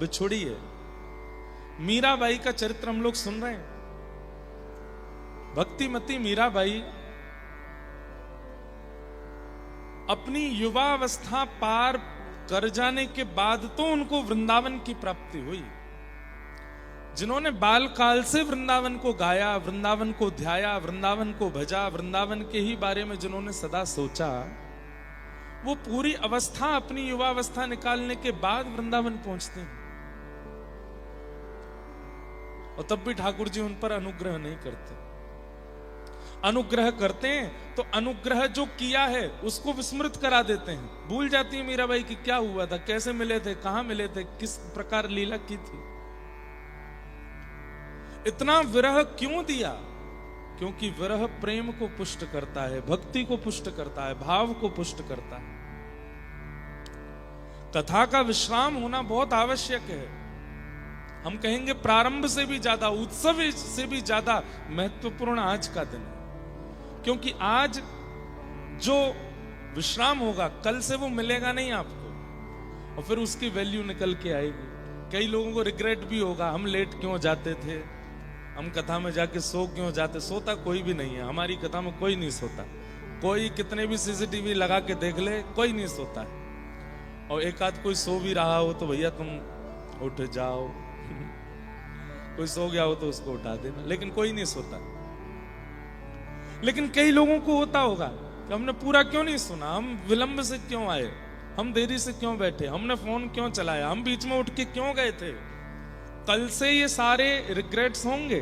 बिछुड़ी है। मीराबाई का चरित्र हम लोग सुन रहे हैं। भक्तिमती मीराबाई अपनी युवावस्था पार कर जाने के बाद तो उनको वृंदावन की प्राप्ति हुई। जिन्होंने बाल काल से वृंदावन को गाया, वृंदावन को ध्याया, वृंदावन को भजा, वृंदावन के ही बारे में जिन्होंने सदा सोचा, वो पूरी अवस्था, अपनी युवावस्था निकालने के बाद वृंदावन पहुंचते हैं। और तब भी ठाकुर जी उन पर अनुग्रह नहीं करते। अनुग्रह करते हैं तो अनुग्रह जो किया है उसको विस्मृत करा देते हैं। भूल जाती है मीराबाई कि क्या हुआ था, कैसे मिले थे, कहां मिले थे, किस प्रकार लीला की थी, इतना विरह क्यों दिया। क्योंकि विरह प्रेम को पुष्ट करता है, भक्ति को पुष्ट करता है, भाव को पुष्ट करता है। कथा का विश्राम होना बहुत आवश्यक है। हम कहेंगे प्रारंभ से भी ज्यादा, उत्सव से भी ज्यादा महत्वपूर्ण आज का दिन है। क्योंकि आज जो विश्राम होगा कल से वो मिलेगा नहीं आपको, और फिर उसकी वैल्यू निकल के आएगी। कई लोगों को रिग्रेट भी होगा, हम लेट क्यों जाते थे, हम कथा में जाके सो क्यों जाते। सोता कोई भी नहीं है, हमारी कथा में कोई नहीं सोता। कोई कितने भी सीसीटीवी लगा के देख ले, कोई नहीं सोता है। और एक आध कोई सो भी रहा हो तो भैया तुम उठ जाओ कोई सो गया हो तो उसको उठा देना, लेकिन कोई नहीं सोता। लेकिन कई लोगों को होता होगा कि हमने पूरा क्यों नहीं सुना, हम विलंब से क्यों आए, हम देरी से क्यों बैठे, हमने फोन क्यों चलाया, हम बीच में उठ के क्यों गए थे। कल से ये सारे रिग्रेट्स होंगे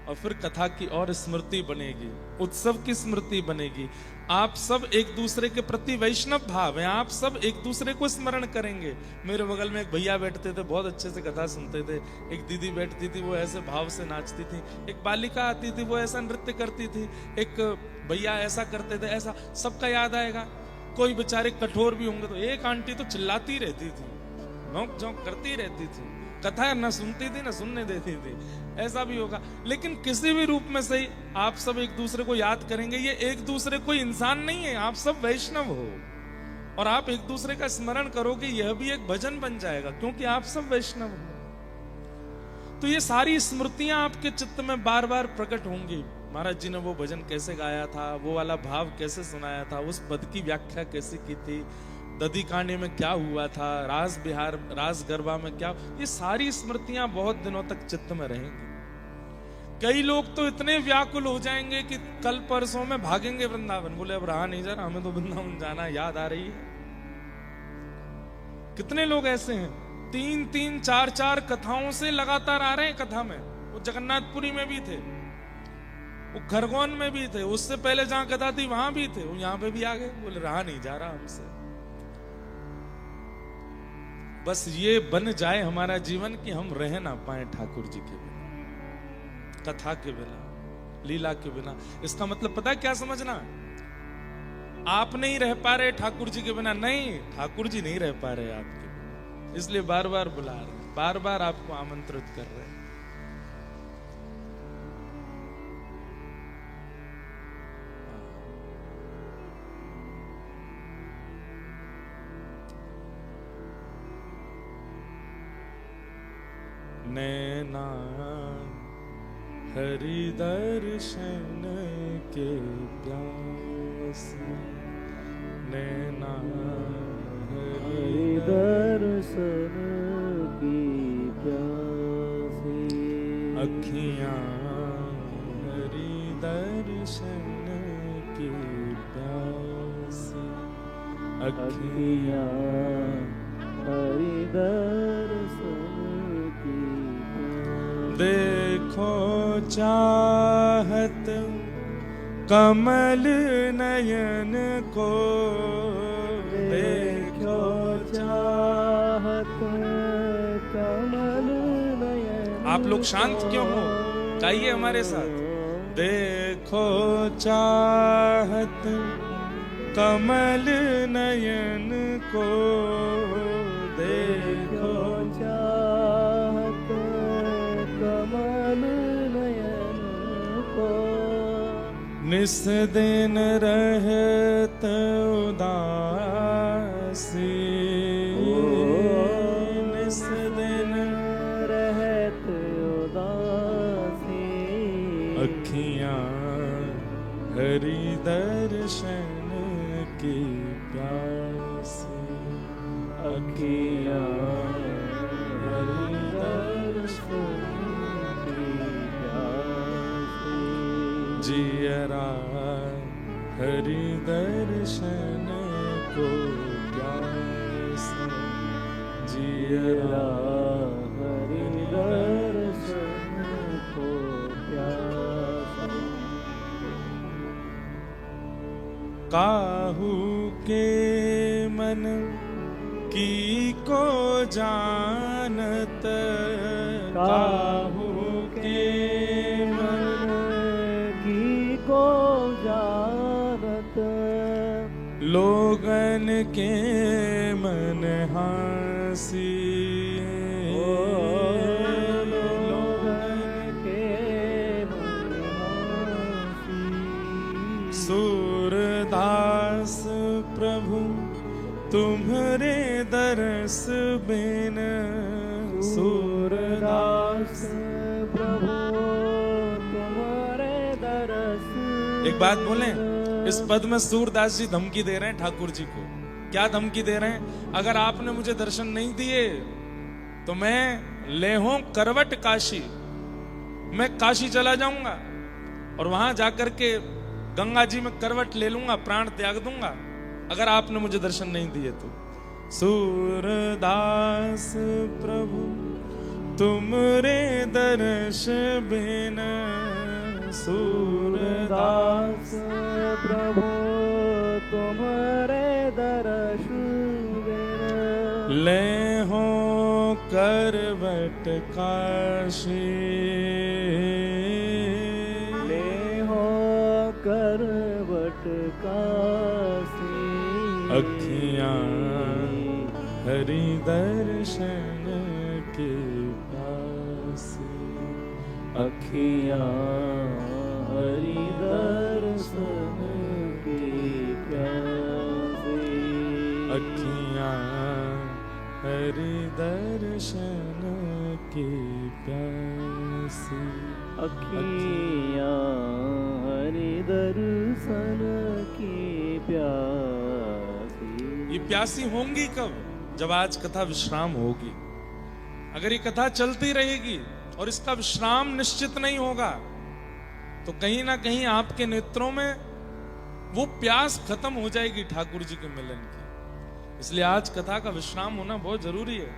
और फिर कथा की और स्मृति बनेगी, उत्सव की स्मृति बनेगी। आप सब एक दूसरे के प्रति वैष्णव भाव है, आप सब एक दूसरे को स्मरण करेंगे। मेरे बगल में एक भैया बैठते थे, बहुत अच्छे से कथा सुनते थे। एक दीदी बैठती थी, वो ऐसे भाव से नाचती थी। एक बालिका आती थी, वो ऐसा नृत्य करती थी। एक भैया ऐसा करते थे, ऐसा सबका याद आएगा। कोई बेचारे कठोर भी होंगे तो एक आंटी तो चिल्लाती रहती थी, नोक झोंक करती रहती थी, कथा न सुनती थी न सुनने देती थी। ऐसा भी होगा। लेकिन किसी भी रूप में सही आप सब एक दूसरे को याद करेंगे। ये एक दूसरे कोई इंसान नहीं है, आप सब वैष्णव हो और आप एक दूसरे का स्मरण करोगे, यह भी एक भजन बन जाएगा क्योंकि आप सब वैष्णव हो। तो ये सारी स्मृतियां आपके चित्त में बार बार प्रकट होंगी। महाराज जी ने वो भजन कैसे गाया था, वो वाला भाव कैसे सुनाया था, उस पद की व्याख्या कैसे की थी, दधी कांडे में क्या हुआ था, रास बिहार रास गरबा में क्या, ये सारी स्मृतियां बहुत दिनों तक चित्त में रहेंगी। कई लोग तो इतने व्याकुल हो जाएंगे कि कल परसों में भागेंगे वृंदावन, बोले अब रहा नहीं जा रहा, हमें तो वृंदावन जाना याद आ रही है। कितने लोग ऐसे हैं, 3-3, 4-4 कथाओं से लगातार आ रहे हैं कथा में। वो जगन्नाथपुरी में भी थे, वो खरगोन में भी थे, उससे पहले जहां कथा थी वहां भी थे, वो यहां पे भी आ गए, बोले रहा नहीं जा रहा हमसे। बस ये बन जाए हमारा जीवन कि हम रह ना पाए ठाकुर जी के बिना, कथा के बिना, लीला के बिना। इसका मतलब पता है क्या समझना, आप नहीं रह पा रहे ठाकुर जी के बिना, नहीं, ठाकुर जी नहीं रह पा रहे आपके बिना, इसलिए बार बार बुला रहे, बार बार आपको आमंत्रित कर रहे हैं। नैना हरि दर्शन के प्यासी, नैना हरि दर्शन की प्यासी, अखियां हरि दर्शन की प्यासी, अखियां हरि दर्शन की देखो चाहत कमल नयन को, देखो चाहत कमल नयन। आप लोग शांत क्यों हो, गाइए हमारे साथ। देखो चाहत कमल नयन को, देखो चाहत कमल नयन को, निस दिन रहत उदासी, निस दिन अखियां हरि दर्शन की प्यासी, अखियां हरि दर्शन की प्यासी, जियरा हरि दर्शन को प्यासा, जियरा हरि दर्शन को प्यासा। काहू के मन की को जानत, काहू के मन की को जानत, लोगन के मन हासी, लोगन के मन हासी। सूरदास प्रभु तुम्हारे दरस बिन, सूरदास प्रभु तुम्हारे दरस। एक बात बोलें, इस पद में सूरदास जी धमकी दे रहे हैं ठाकुर जी को। क्या धमकी दे रहे हैं? अगर आपने मुझे दर्शन नहीं दिए तो मैं लेहों करवट काशी, मैं काशी चला जाऊंगा और वहां जाकर के गंगा जी में करवट ले लूंगा, प्राण त्याग दूंगा, अगर आपने मुझे दर्शन नहीं दिए तो। सूरदास प्रभु तुमरे दर्श बिन, सूरदास प्रभु तुम्हारे दर्श बिन, ले हो करवट काशी, ले हो करवट काशी। अखियां हरि दर्शन के प्यासी, अखियां हरि दर्शन की प्यासी, अखियां हरि दर्शन के प्यासी, अखियां हरि दर्शन की प्यासी। ये प्यासी होंगी कब? जब आज कथा विश्राम होगी। अगर ये कथा चलती रहेगी और इसका विश्राम निश्चित नहीं होगा तो कहीं ना कहीं आपके नेत्रों में वो प्यास खत्म हो जाएगी ठाकुर जी के मिलन की। इसलिए आज कथा का विश्राम होना बहुत जरूरी है।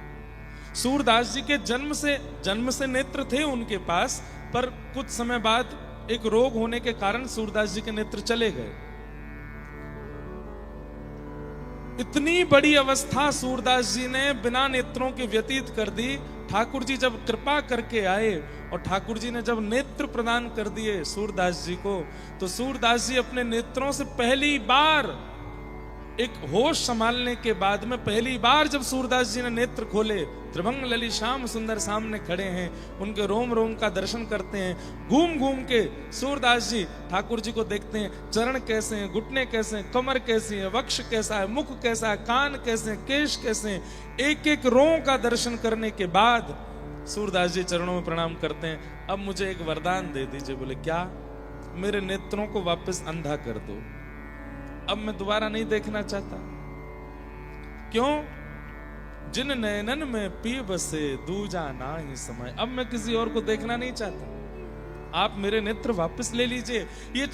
सूरदास जी के जन्म से नेत्र थे उनके पास, पर कुछ समय बाद एक रोग होने के कारण सूरदास जी के नेत्र चले गए। इतनी बड़ी अवस्था सूरदास जी ने बिना नेत्रों के व्यतीत कर दी। ठाकुर जी जब कृपा करके आए और ठाकुर जी ने जब नेत्र प्रदान कर दिए सूरदास जी को, तो सूरदास जी अपने नेत्रों से पहली बार, एक होश संभालने के बाद में पहली बार जब सूरदास जी ने नेत्र खोले, त्रिभंग ललित श्याम सुंदर सामने खड़े हैं, उनके रोम रोम का दर्शन करते हैं। घूम घूम के सूरदास जी ठाकुर जी को देखते हैं, चरण कैसे हैं, घुटने कैसे हैं, कमर कैसी है, वक्ष कैसा है, मुख कैसा है, कान कैसे हैं, केश कैसे हैं। एक एक रों का दर्शन करने के बाद सूरदास जी चरणों में प्रणाम करते हैं। अब मुझे एक वरदान दे दीजिए। बोले क्या? मेरे नेत्रों को वापस अंधा कर दो, अब मैं दोबारा नहीं देखना चाहता। क्यों? जिन नयनन में पी बसे दूजा ना ही समय, अब मैं किसी और को देखना नहीं चाहता। आप मेरे नेत्र वापस ले लीजिए। ये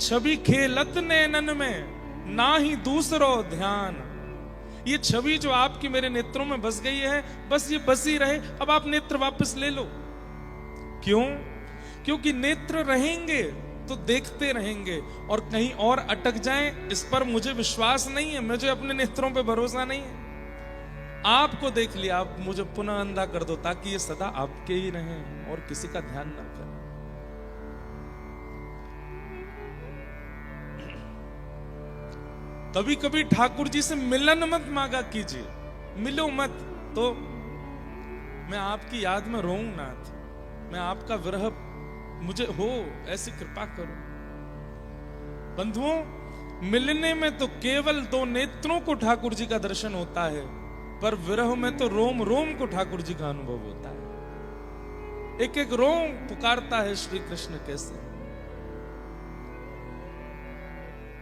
छवि खेलत नयनन में ना ही दूसरो ध्यान। ये छवि जो आपकी मेरे नेत्रों में बस गई है, बस ये बसी रहे। अब आप नेत्र वापस ले लो। क्यों? क्योंकि नेत्र रहेंगे तो देखते रहेंगे, और कहीं और अटक जाएं इस पर मुझे विश्वास नहीं है, मुझे अपने नेत्रों पे भरोसा नहीं है। आपको देख लिया, आप मुझे पुनः अंधा कर दो ताकि ये सदा आपके ही रहें और किसी का ध्यान ना करें। कभी कभी ठाकुर जी से मिलन मत मांगा कीजिए, मिलो मत तो मैं आपकी याद में रोऊं नाथ, मैं आपका विरह मुझे हो, ऐसी कृपा करो। बंधुओं, मिलने में तो केवल दो नेत्रों को ठाकुर जी का दर्शन होता है, पर विरह में तो रोम रोम को ठाकुर जी का अनुभव होता है। एक एक रोम पुकारता है श्री कृष्ण कैसे।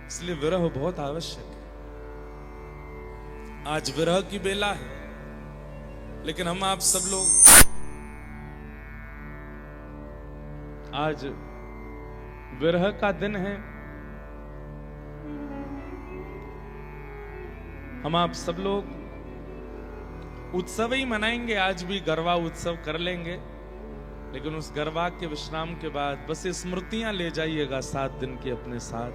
इसलिए विरह बहुत आवश्यक है। आज विरह की बेला है, लेकिन हम आप सब लोग आज विरह का दिन है। हम आप सब लोग उत्सव ही मनाएंगे, आज भी गरबा उत्सव कर लेंगे, लेकिन उस गरबा के विश्राम के बाद बस ये स्मृतियां ले जाइएगा 7 दिन की अपने साथ,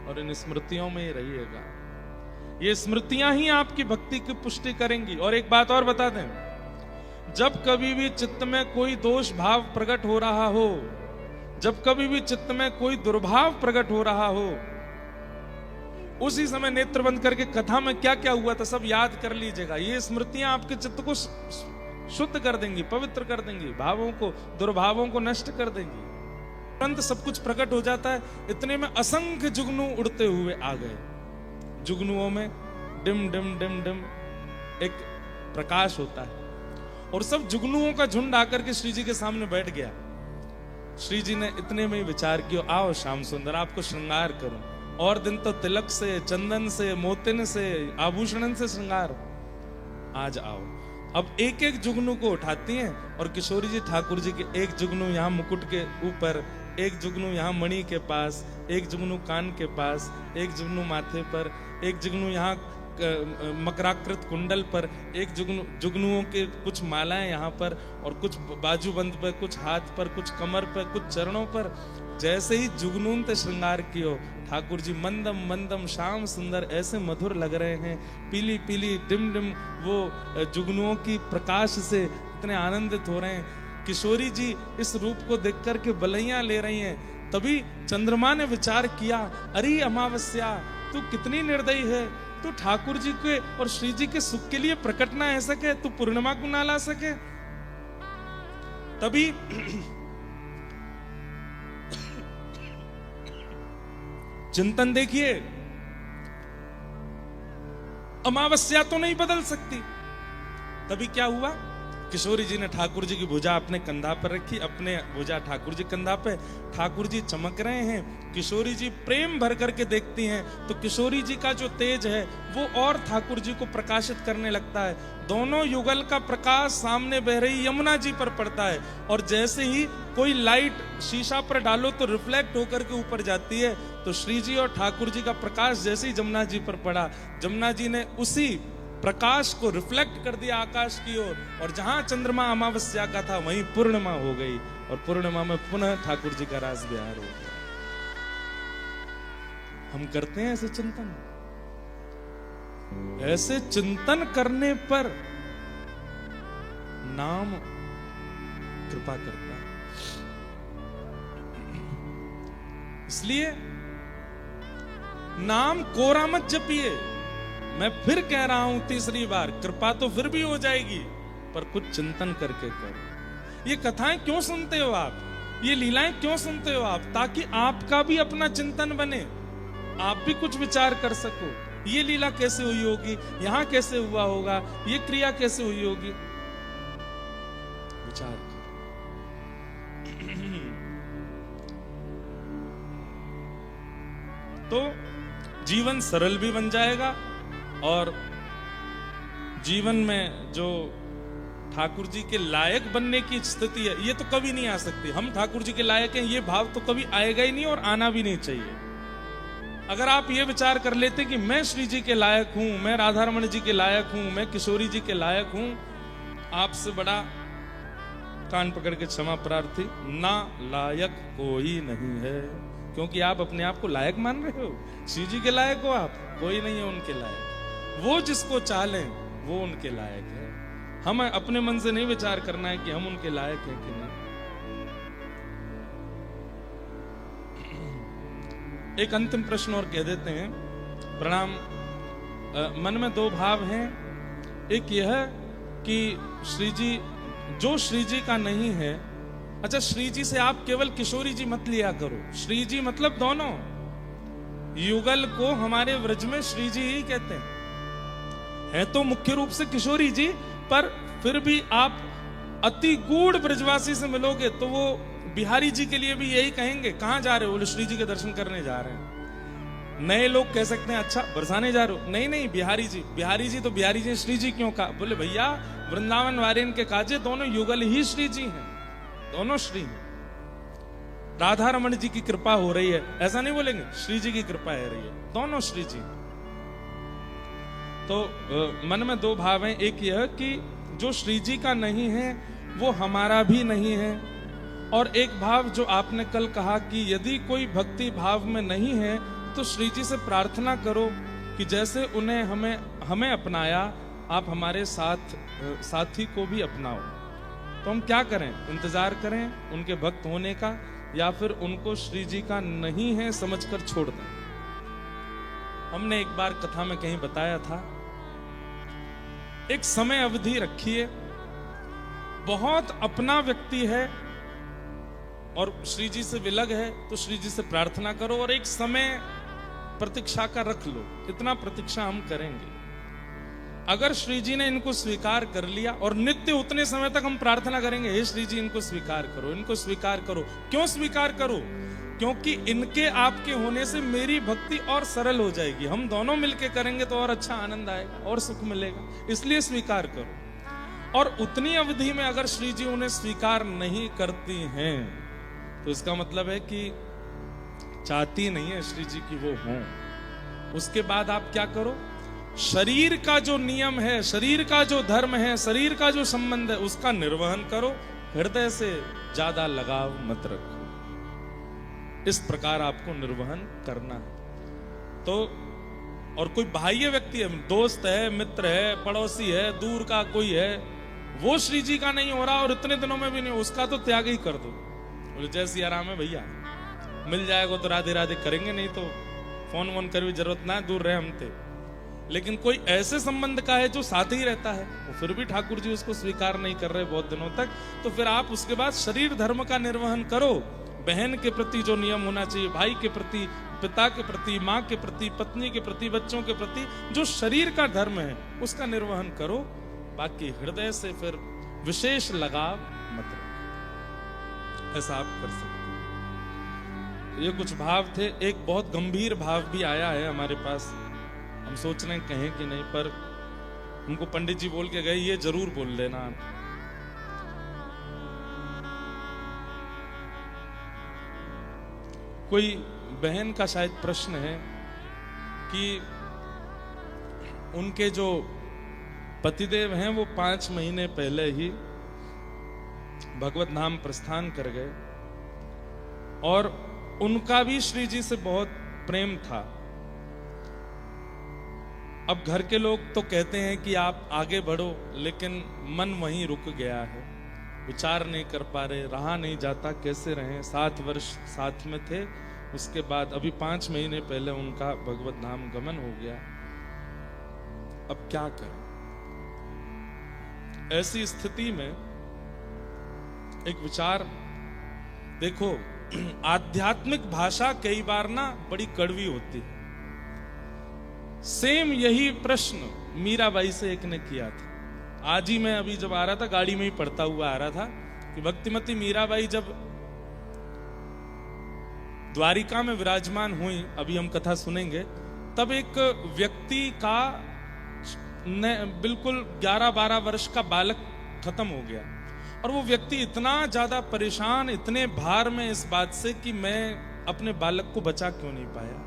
और इन स्मृतियों में ही रहिएगा। ये स्मृतियां ही आपकी भक्ति की पुष्टि करेंगी। और एक बात और बता दें, जब कभी भी चित्त में कोई दोष भाव प्रकट हो रहा हो, जब कभी भी चित्त में कोई दुर्भाव प्रकट हो रहा हो, उसी समय नेत्र बंद करके कथा में क्या क्या हुआ था सब याद कर लीजिएगा। ये स्मृतियां आपके चित्त को शुद्ध कर देंगी, पवित्र कर देंगी, भावों को, दुर्भावों को नष्ट कर देंगी। तुरंत सब कुछ प्रकट हो जाता है। इतने में असंख्य जुगनू उड़ते हुए आ गए। जुगनुओं में डिम डिम डिम डिम एक प्रकाश होता है, और सब जुगनुओं का झुंड आकर के श्री जी के सामने बैठ गया। श्री जी ने इतने में ही विचार किया, आओ श्याम सुंदर, आपको श्रृंगार करूं। और दिन तो तिलक से, चंदन से, मोतिन से, आभूषणन से श्रृंगार, आज आओ। अब एक एक जुगनू को उठाती हैं, और किशोरी जी ठाकुर जी के एक जुगनू यहाँ मुकुट के ऊपर, एक जुगनू यहाँ मणि के पास, एक जुगनू कान के पास, एक जुगनू माथे पर, एक जुगनू यहाँ मकराकृत कुंडल पर, एक जुगनुओं के कुछ मालाएं यहाँ पर, और कुछ बाजूबंद पर, कुछ हाथ पर, कुछ कमर पर, कुछ चरणों पर। जैसे ही जुगनून ते श्रृंगार कियो, ठाकुर जी मंदम मंदम श्याम सुंदर ऐसे मधुर लग रहे हैं। पीली पीली डिम डिम वो जुगनुओं की प्रकाश से इतने आनंदित हो रहे हैं। किशोरी जी इस रूप को देख करके बलैया ले रही हैं। तभी चंद्रमा ने विचार किया, अरे अमावस्या, तू कितनी निर्दयी है, तू ठाकुर जी के और श्री जी के सुख के लिए प्रकट ना आ सके, तू पूर्णिमा को ना ला सके। तभी चिंतन देखिए, अमावस्या तो नहीं बदल सकती। तभी क्या हुआ, किशोरी जी ने ठाकुर जी की भुजा अपने कंधा पर रखी, अपने भुजा ठाकुर जी कंधा पे। ठाकुर जी चमक रहे हैं, किशोरी जी प्रेम भर करके देखती हैं, तो किशोरी जी का जो तेज है वो और ठाकुर जी को प्रकाशित करने लगता है। दोनों युगल का प्रकाश सामने बह रही यमुना जी पर पड़ता है, और जैसे ही कोई लाइट शीशा पर डालो तो रिफ्लेक्ट होकर के ऊपर जाती है। तो श्री जी और ठाकुर जी का प्रकाश जैसे ही जमुना जी पर पड़ा, जमुना जी ने उसी प्रकाश को रिफ्लेक्ट कर दिया आकाश की ओर, और जहां चंद्रमा अमावस्या का था वहीं पूर्णिमा हो गई, और पूर्णिमा में पुनः ठाकुर जी का रास विहार हो गया। हम करते हैं ऐसे चिंतन, ऐसे चिंतन करने पर नाम कृपा करता है। इसलिए नाम कोरा मत जपिए। मैं फिर कह रहा हूं तीसरी बार, कृपा तो फिर भी हो जाएगी, पर कुछ चिंतन करके करो। ये कथाएं क्यों सुनते हो आप, ये लीलाएं क्यों सुनते हो आप? ताकि आपका भी अपना चिंतन बने, आप भी कुछ विचार कर सको। ये लीला कैसे हुई होगी, यहां कैसे हुआ होगा, ये क्रिया कैसे हुई होगी, विचार करो। तो जीवन सरल भी बन जाएगा, और जीवन में जो ठाकुर जी के लायक बनने की स्थिति है, ये तो कभी नहीं आ सकती। हम ठाकुर जी के लायक हैं, ये भाव तो कभी आएगा ही नहीं, और आना भी नहीं चाहिए। अगर आप ये विचार कर लेते कि मैं श्री जी के लायक हूं, मैं राधा रमण जी के लायक हूं, मैं किशोरी जी के लायक हूं, आपसे बड़ा कान पकड़ के क्षमा प्रार्थी, ना लायक कोई नहीं है। क्योंकि आप अपने आप को लायक मान रहे हो। श्री जी के लायक हो आप, कोई नहीं है उनके लायक। वो जिसको चाह लें वो उनके लायक है। हमें अपने मन से नहीं विचार करना है कि हम उनके लायक हैं कि नहीं। एक अंतिम प्रश्न और कह देते हैं। प्रणाम। मन में दो भाव हैं। एक यह कि श्री जी, जो श्री जी का नहीं है, अच्छा श्री जी से आप केवल किशोरी जी मत लिया करो। श्री जी मतलब दोनों युगल को हमारे व्रज में श्री जी ही कहते हैं। है तो मुख्य रूप से किशोरी जी, पर फिर भी आप अति गूढ़ ब्रजवासी से मिलोगे तो वो बिहारी जी के लिए भी यही कहेंगे, कहां जा रहे हो? बोले श्री जी के दर्शन करने जा रहे हैं। नए लोग कह सकते हैं अच्छा बरसाने जा रहे हो? नहीं नहीं, बिहारी जी। बिहारी जी तो बिहारी जी, श्री जी क्यों कहा? बोले भैया वृंदावन वारिन के काजे दोनों युगल ही श्री जी हैं, दोनों श्री हैं। राधा रमन जी की कृपा हो रही है ऐसा नहीं बोलेंगे, श्री जी की कृपा है रही है, दोनों श्री जी। तो मन में दो भाव हैं, एक यह कि जो श्री जी का नहीं है वो हमारा भी नहीं है, और एक भाव जो आपने कल कहा कि यदि कोई भक्ति भाव में नहीं है तो श्री जी से प्रार्थना करो कि जैसे उन्हें हमें अपनाया आप हमारे साथी को भी अपनाओ। तो हम क्या करें? इंतजार करें उनके भक्त होने का, या फिर उनको श्री जी का नहीं है समझकर छोड़ दें? हमने एक बार कथा में कहीं बताया था, एक समय अवधि रखिए, बहुत अपना व्यक्ति है और श्री जी से विलग है तो श्री जी से प्रार्थना करो, और एक समय प्रतीक्षा का रख लो, इतना प्रतीक्षा हम करेंगे। अगर श्री जी ने इनको स्वीकार कर लिया, और नित्य उतने समय तक हम प्रार्थना करेंगे, हे श्री जी इनको स्वीकार करो, इनको स्वीकार करो। क्यों स्वीकार करो? क्योंकि इनके आपके होने से मेरी भक्ति और सरल हो जाएगी, हम दोनों मिलके करेंगे तो और अच्छा आनंद आएगा और सुख मिलेगा, इसलिए स्वीकार करो। और उतनी अवधि में अगर श्री जी उन्हें स्वीकार नहीं करती हैं तो इसका मतलब है कि चाहती नहीं है श्री जी की वो हों। उसके बाद आप क्या करो? शरीर का जो नियम है, शरीर का जो धर्म है, शरीर का जो संबंध है, उसका निर्वहन करो, हृदय से ज्यादा लगाव मत रखो। इस प्रकार आपको निर्वहन करना है। तो और कोई बाह्य व्यक्ति है, दोस्त है, मित्र है, पड़ोसी है, दूर का कोई है, वो श्री जी का नहीं हो रहा और इतने दिनों में भी नहीं, उसका तो त्याग ही कर दो। बोले जय सिया राम है भैया, मिल जाएगा तो राधे राधे करेंगे, नहीं तो फोन वोन कर भी जरूरत ना है, दूर रहे हम थे। लेकिन कोई ऐसे संबंध का है जो साथ ही रहता है, वो फिर भी ठाकुर जी उसको स्वीकार नहीं कर रहे बहुत दिनों तक, तो फिर आप उसके बाद शरीर धर्म का निर्वहन करो। बहन के प्रति जो नियम होना चाहिए, भाई के प्रति, पिता के प्रति, माँ के प्रति, पत्नी के प्रति, बच्चों के प्रति, जो शरीर का धर्म है उसका निर्वहन करो। बाकी हृदय से फिर विशेष लगाव मत रखो। ऐसा आप कर सकते। ये कुछ भाव थे। एक बहुत गंभीर भाव भी आया है हमारे पास, हम सोच रहे हैं कहें कि नहीं, पर हमको पंडित जी बोल के गए ये जरूर बोल लेना आप। कोई बहन का शायद प्रश्न है कि उनके जो पतिदेव हैं वो 5 महीने पहले ही भगवत धाम प्रस्थान कर गए, और उनका भी श्री जी से बहुत प्रेम था। अब घर के लोग तो कहते हैं कि आप आगे बढ़ो, लेकिन मन वहीं रुक गया है, विचार नहीं कर पा रहे, रहा नहीं जाता, कैसे रहें। 7 वर्ष साथ में थे, उसके बाद अभी 5 महीने पहले उनका भगवत धाम गमन हो गया। अब क्या करें? ऐसी स्थिति में एक विचार देखो, आध्यात्मिक भाषा कई बार ना बड़ी कड़वी होती है। सेम यही प्रश्न मीराबाई से एक ने किया था। आज ही मैं अभी जब आ रहा था, गाड़ी में ही पढ़ता हुआ आ रहा था कि भक्तिमती मीराबाई जब द्वारिका में विराजमान हुई, अभी हम कथा सुनेंगे, तब एक व्यक्ति का बिल्कुल 11-12 वर्ष का बालक खत्म हो गया, और वो व्यक्ति इतना ज्यादा परेशान, इतने भार में इस बात से कि मैं अपने बालक को बचा क्यों नहीं पाया।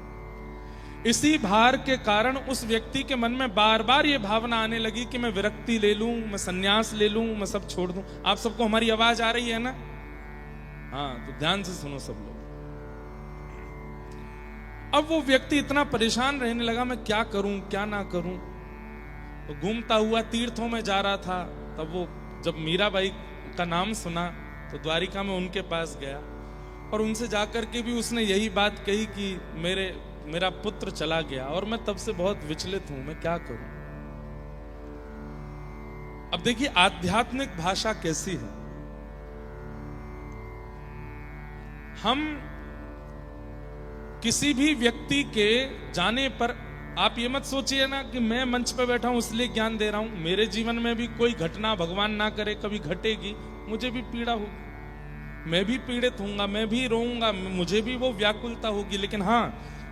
इसी भार के कारण उस व्यक्ति के मन में बार बार ये भावना आने लगी कि मैं विरक्ति ले लूं, मैं संन्यास ले लूं, मैं सब छोड़ दूं। आप सबको हमारी आवाज आ रही है ना? हाँ, तो ध्यान से सुनो सब लोग। अब वो व्यक्ति इतना परेशान रहने लगा, मैं क्या करूं, क्या ना करूं। तो घूमता हुआ तीर्थों में जा रहा था, तब वो जब मीराबाई का नाम सुना तो द्वारिका में उनके पास गया, और उनसे जाकर के भी उसने यही बात कही कि मेरा पुत्र चला गया और मैं तब से बहुत विचलित हूं, मैं क्या करूं। अब देखिए आध्यात्मिक भाषा कैसी है। हम किसी भी व्यक्ति के जाने पर आप ये मत सोचिए ना कि मैं मंच पे बैठा हूं इसलिए ज्ञान दे रहा हूं। मेरे जीवन में भी कोई घटना भगवान ना करे कभी घटेगी, मुझे भी पीड़ा होगी, मैं भी पीड़ित होऊंगा, मैं भी रोऊंगा, मुझे भी वो व्याकुलता होगी। लेकिन हाँ,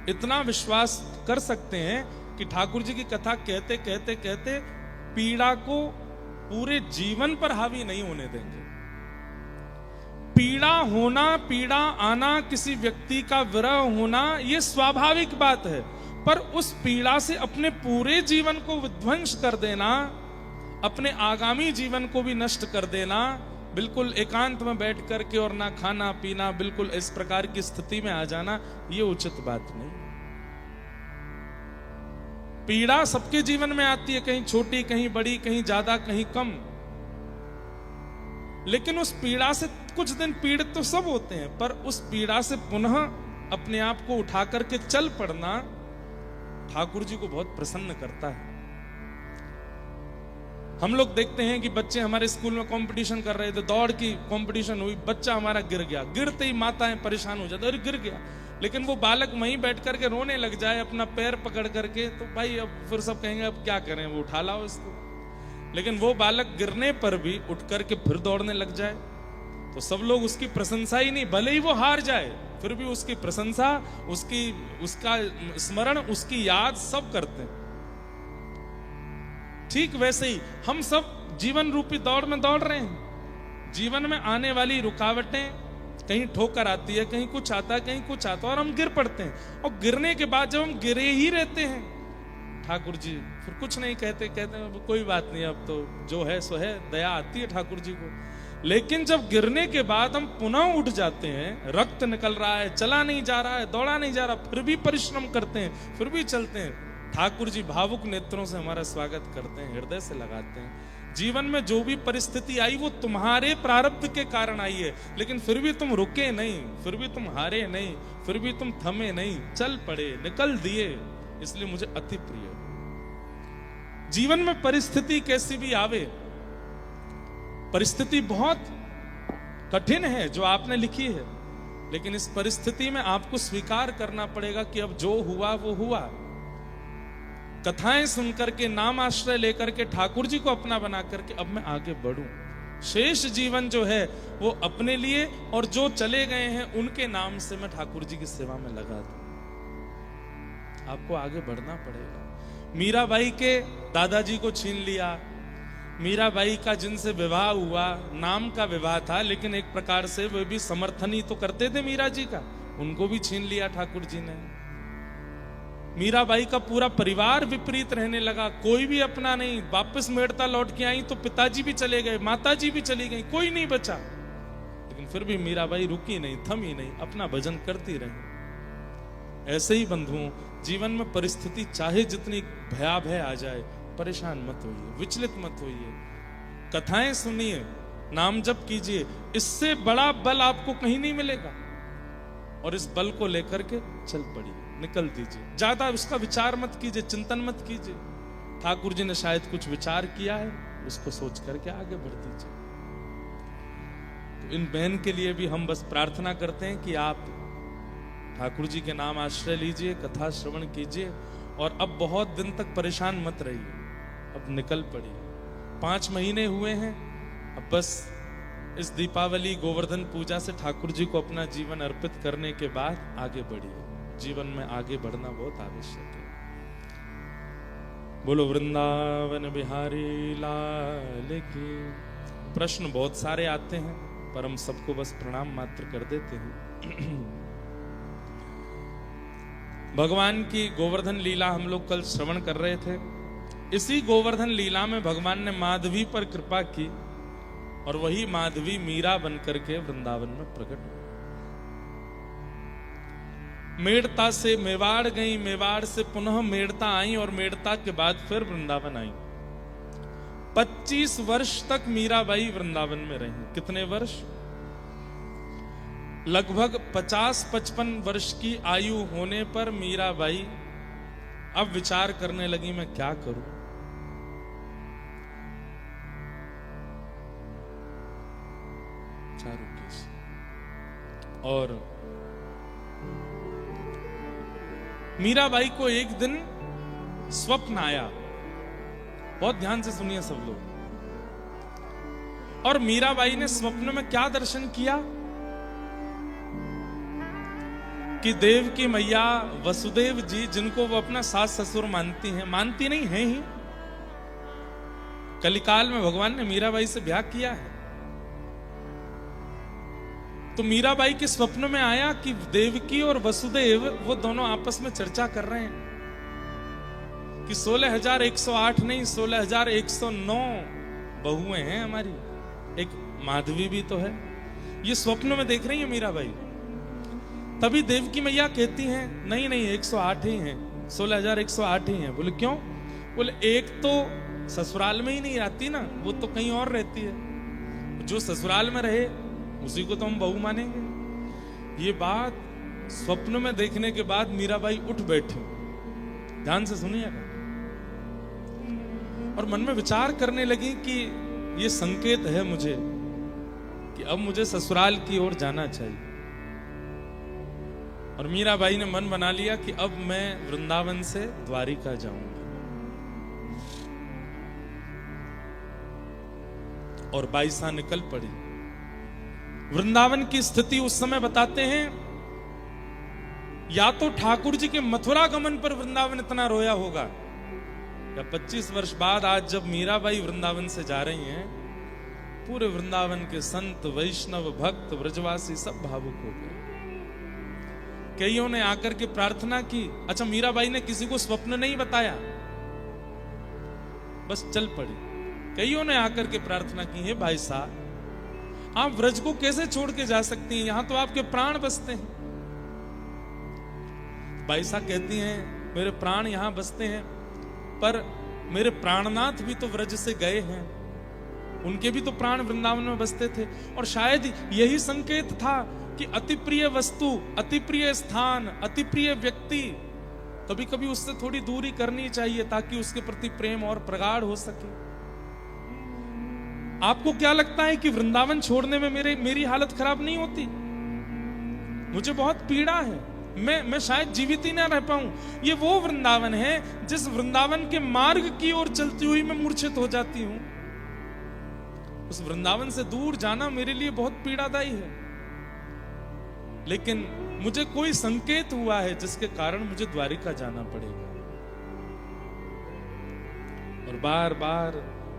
इतना विश्वास कर सकते हैं कि ठाकुर जी की कथा कहते कहते कहते पीड़ा को पूरे जीवन पर हावी नहीं होने देंगे। पीड़ा होना, पीड़ा आना, किसी व्यक्ति का विरह होना, ये स्वाभाविक बात है, पर उस पीड़ा से अपने पूरे जीवन को विध्वंस कर देना, अपने आगामी जीवन को भी नष्ट कर देना, बिल्कुल एकांत में बैठ करके और ना खाना पीना, बिल्कुल इस प्रकार की स्थिति में आ जाना, ये उचित बात नहीं। पीड़ा सबके जीवन में आती है, कहीं छोटी, कहीं बड़ी, कहीं ज्यादा, कहीं कम, लेकिन उस पीड़ा से कुछ दिन पीड़ित तो सब होते हैं, पर उस पीड़ा से पुनः अपने आप को उठा करके चल पड़ना ठाकुर जी को बहुत प्रसन्न करता है। हम लोग देखते हैं कि बच्चे हमारे स्कूल में कंपटीशन कर रहे थे, दौड़ की कंपटीशन हुई, बच्चा हमारा गिर गया, गिरते ही माताएं परेशान हो जाती, अरे गिर गया, लेकिन वो बालक वहीं बैठ करके रोने लग जाए अपना पैर पकड़ करके, तो भाई अब फिर सब कहेंगे अब क्या करें, वो उठा लाओ इसको। लेकिन वो बालक गिरने पर भी उठ करके फिर दौड़ने लग जाए, तो सब लोग उसकी प्रशंसा ही नहीं, भले ही वो हार जाए फिर भी उसकी प्रशंसा, उसका स्मरण, उसकी याद सब करते हैं। ठीक वैसे ही हम सब जीवन रूपी दौड़ में दौड़ रहे हैं। जीवन में आने वाली रुकावटें, कहीं ठोकर आती है, कहीं कुछ आता है, कहीं कुछ आता है, और हम गिर पड़ते हैं। और गिरने के बाद जब हम गिरे ही रहते हैं, ठाकुर जी फिर कुछ नहीं कहते, कहते हैं कोई बात नहीं, अब तो जो है सो है, दया आती है ठाकुर जी को। लेकिन जब गिरने के बाद हम पुनः उठ जाते हैं, रक्त निकल रहा है, चला नहीं जा रहा है, दौड़ा नहीं जा रहा, फिर भी परिश्रम करते हैं, फिर भी चलते हैं, ठाकुर जी भावुक नेत्रों से हमारा स्वागत करते हैं, हृदय से लगाते हैं। जीवन में जो भी परिस्थिति आई वो तुम्हारे प्रारब्ध के कारण आई है, लेकिन फिर भी तुम रुके नहीं, फिर भी तुम हारे नहीं, फिर भी तुम थमे नहीं, चल पड़े, निकल दिए, इसलिए मुझे अति प्रिय। जीवन में परिस्थिति कैसी भी आवे, परिस्थिति बहुत कठिन है जो आपने लिखी है, लेकिन इस परिस्थिति में आपको स्वीकार करना पड़ेगा कि अब जो हुआ वो हुआ। कथाएं सुनकर के, नाम आश्रय लेकर के, ठाकुर जी को अपना बना करके अब मैं आगे बढ़ूं। शेष जीवन जो है वो अपने लिए, और जो चले गए हैं उनके नाम से मैं ठाकुर जी की सेवा में लगा दूं। आपको आगे बढ़ना पड़ेगा। मीराबाई के दादाजी को छीन लिया, मीराबाई का जिनसे विवाह हुआ, नाम का विवाह था, लेकिन एक प्रकार से वे भी समर्थन ही तो करते थे मीरा जी का, उनको भी छीन लिया ठाकुर जी ने। मीराबाई का पूरा परिवार विपरीत रहने लगा, कोई भी अपना नहीं। वापस मेड़ता लौट के आई तो पिताजी भी चले गए, माताजी भी चली गई, कोई नहीं बचा। लेकिन फिर भी मीराबाई रुकी नहीं, थमी नहीं, अपना भजन करती रही। ऐसे ही बंधुओं, जीवन में परिस्थिति चाहे जितनी भयावह आ जाए, परेशान मत होइए, विचलित मत होइए, कथाएं सुनिए, नाम जप कीजिए, इससे बड़ा बल आपको कहीं नहीं मिलेगा। और इस बल को लेकर के चल पड़िए, निकल दीजिए, ज्यादा उसका विचार मत कीजिए, चिंतन मत कीजिए। ठाकुर जी ने शायद कुछ विचार किया है, उसको सोच करके आगे बढ़ दीजिए। तो इन बहन के लिए भी हम बस प्रार्थना करते हैं कि आप ठाकुर जी के नाम आश्रय लीजिए, कथा श्रवण कीजिए, और अब बहुत दिन तक परेशान मत रहिए, अब निकल पड़िए। 5 महीने हुए हैं, अब बस इस दीपावली गोवर्धन पूजा से ठाकुर जी को अपना जीवन अर्पित करने के बाद आगे बढ़िए। जीवन में आगे बढ़ना बहुत आवश्यक है। बोलो वृंदावन बिहारी लाल की। प्रश्न बहुत सारे आते हैं, पर हम सबको बस प्रणाम मात्र कर देते हैं। भगवान की गोवर्धन लीला हम लोग कल श्रवण कर रहे थे। इसी गोवर्धन लीला में भगवान ने माधवी पर कृपा की, और वही माधवी मीरा बनकर के वृंदावन में प्रकट हुई। मेड़ता से मेवाड़ गई, मेवाड़ से पुनः मेड़ता आई, और मेड़ता के बाद फिर वृंदावन आई। 25 वर्ष तक मीराबाई वृंदावन में रही। कितने वर्ष? लगभग 50-55 वर्ष की आयु होने पर मीराबाई अब विचार करने लगी, मैं क्या करूं। और मीराबाई को एक दिन स्वप्न आया, बहुत ध्यान से सुनिए सब लोग। और मीराबाई ने स्वप्न में क्या दर्शन किया कि देव की मैया वसुदेव जी, जिनको वो अपना सास ससुर मानती हैं, मानती नहीं है ही, कलिकाल में भगवान ने मीराबाई से ब्याह किया है। तो मीराबाई के स्वप्न में आया कि देवकी और वसुदेव वो दोनों आपस में चर्चा कर रहे हैं कि 16,108 नहीं 16,109 बहुएं हैं हमारी, एक माधवी भी तो है। ये स्वप्न में देख रही है मीराबाई। तभी देवकी मैया कहती हैं नहीं नहीं 108 ही हैं, 16,108 ही हैं। बोले क्यों? बोले एक तो ससुराल में ही नहीं रहती ना, वो तो कहीं और रहती है, जो ससुराल में रहे उसी को तो हम बहू मानेंगे। ये बात स्वप्न में देखने के बाद मीराबाई उठ बैठी। ध्यान से सुनिएगा। और मन में विचार करने लगी कि ये संकेत है मुझे कि अब मुझे ससुराल की ओर जाना चाहिए। और मीराबाई ने मन बना लिया कि अब मैं वृंदावन से द्वारिका जाऊंगी। और बाईसा निकल पड़ी। वृंदावन की स्थिति उस समय बताते हैं, या तो ठाकुर जी के मथुरा गमन पर वृंदावन इतना रोया होगा, या 25 वर्ष बाद आज जब मीराबाई वृंदावन से जा रही हैं, पूरे वृंदावन के संत वैष्णव भक्त व्रजवासी सब भावुक हो गए। कईयों ने आकर के प्रार्थना की। अच्छा, मीराबाई ने किसी को स्वप्न नहीं बताया, बस चल पड़ी। कईयों ने आकर के प्रार्थना की, हे भाई साहब आप व्रज को कैसे छोड़ के जा सकती हैं, यहां तो आपके प्राण बसते हैं। भाई साहब कहती हैं मेरे प्राण यहां बसते हैं, पर मेरे प्राणनाथ भी तो व्रज से गए हैं, उनके भी तो प्राण वृंदावन में बसते थे। और शायद यही संकेत था कि अति प्रिय वस्तु, अति प्रिय स्थान, अति प्रिय व्यक्ति, कभी कभी उससे थोड़ी दूरी करनी चाहिए ताकि उसके प्रति प्रेम और प्रगाढ़ हो सके। आपको क्या लगता है कि वृंदावन छोड़ने में मेरी हालत खराब नहीं होती? मुझे बहुत पीड़ा है, मैं शायद जीवित ही ना रह पाऊं। ये वो वृंदावन है जिस वृंदावन के मार्ग की ओर चलती हुई मैं मूर्छित हो जाती हूं। उस वृंदावन से दूर जाना मेरे लिए बहुत पीड़ादायी है। लेकिन मुझे कोई संकेत हुआ है जिसके कारण मुझे द्वारिका जाना पड़ेगा। और बार बार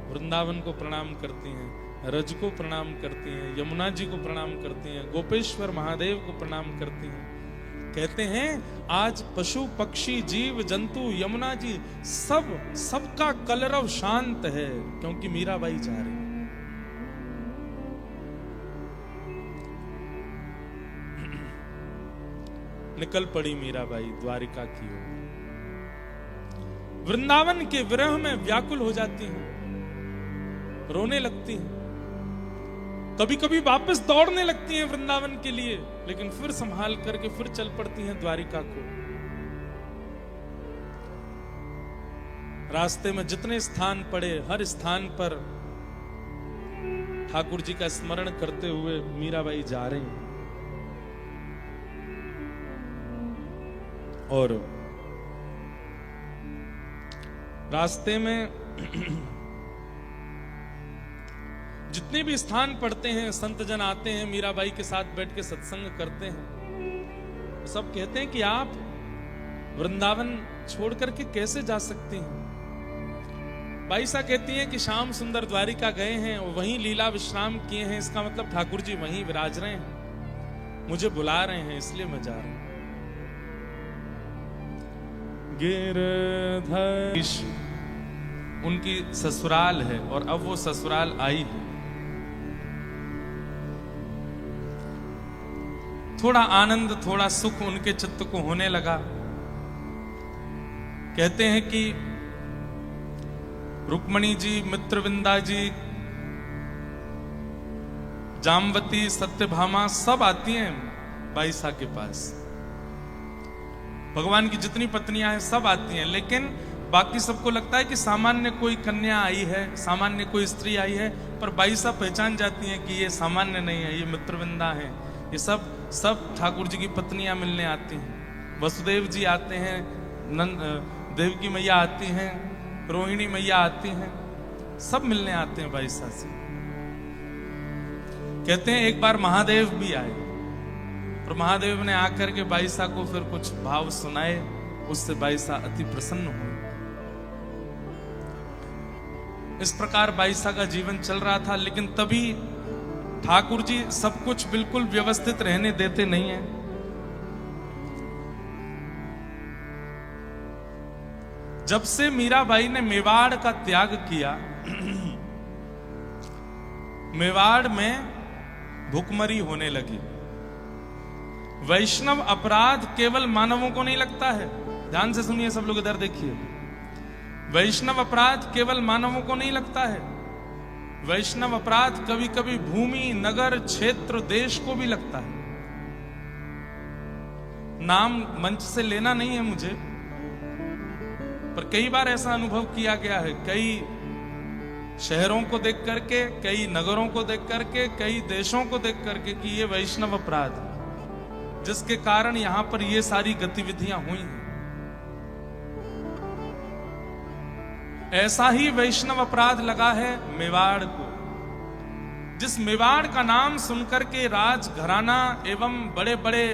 वृंदावन को प्रणाम करती हैं, रज को प्रणाम करती हैं, यमुना जी को प्रणाम करती हैं, गोपेश्वर महादेव को प्रणाम करती हैं। कहते हैं आज पशु पक्षी जीव जंतु यमुना जी सबका कलरव शांत है, क्योंकि मीराबाई जा रही है। निकल पड़ी मीराबाई द्वारिका की ओर। वृंदावन के विरह में व्याकुल हो जाती हैं, रोने लगती हैं, कभी कभी वापस दौड़ने लगती हैं वृंदावन के लिए, लेकिन फिर संभाल करके फिर चल पड़ती हैं द्वारिका को। रास्ते में जितने स्थान पड़े हर स्थान पर ठाकुर जी का स्मरण करते हुए मीराबाई जा रही हैं। और रास्ते में जितने भी स्थान पड़ते हैं संत जन आते हैं, मीराबाई के साथ बैठ के सत्संग करते हैं। तो सब कहते हैं कि आप वृंदावन छोड़ करके कैसे जा सकती हैं। बाई सा कहती हैं कि श्याम सुंदर द्वारिका गए हैं और वहीं लीला विश्राम किए हैं, इसका मतलब ठाकुर जी वहीं विराज रहे हैं, मुझे बुला रहे हैं इसलिए मैं जा रहा हूं। गिरधर उनकी ससुराल है और अब वो ससुराल आई है। थोड़ा आनंद थोड़ा सुख उनके चित्त को होने लगा। कहते हैं कि रुक्मणी जी, मित्रविंदा जी, जामवती, सत्यभामा सब आती हैं बाईसा के पास। भगवान की जितनी पत्नियां हैं सब आती हैं, लेकिन बाकी सबको लगता है कि सामान्य कोई कन्या आई है, सामान्य कोई स्त्री आई है, पर बाईसा पहचान जाती हैं कि ये सामान्य नहीं है, ये मित्रविंदा है। ये सब ठाकुर जी की पत्नियां मिलने आती हैं। वसुदेव जी आते हैं, देवकी मैया आती हैं, रोहिणी मैया आती हैं, सब मिलने आते हैं बाईसा से। कहते हैं एक बार महादेव भी आए और महादेव ने आकर के बाईसा को फिर कुछ भाव सुनाए, उससे बाईसा अति प्रसन्न हुए। इस प्रकार बाईसा का जीवन चल रहा था, लेकिन तभी ठाकुर जी सब कुछ बिल्कुल व्यवस्थित रहने देते नहीं है। जब से मीराबाई ने मेवाड़ का त्याग किया, मेवाड़ में भुखमरी होने लगी। वैष्णव अपराध केवल मानवों को नहीं लगता है, ध्यान से सुनिए सब लोग, इधर देखिए। वैष्णव अपराध केवल मानवों को नहीं लगता है, वैष्णव अपराध कभी कभी भूमि, नगर, क्षेत्र, देश को भी लगता है। नाम मंच से लेना नहीं है मुझे, पर कई बार ऐसा अनुभव किया गया है, कई शहरों को देख करके, कई नगरों को देख करके, कई देशों को देख करके कि ये वैष्णव अपराध है, जिसके कारण यहां पर ये सारी गतिविधियां हुई हैं। ऐसा ही वैष्णव अपराध लगा है मेवाड़ को, जिस मेवाड़ का नाम सुनकर के राजघराना एवं बड़े बड़े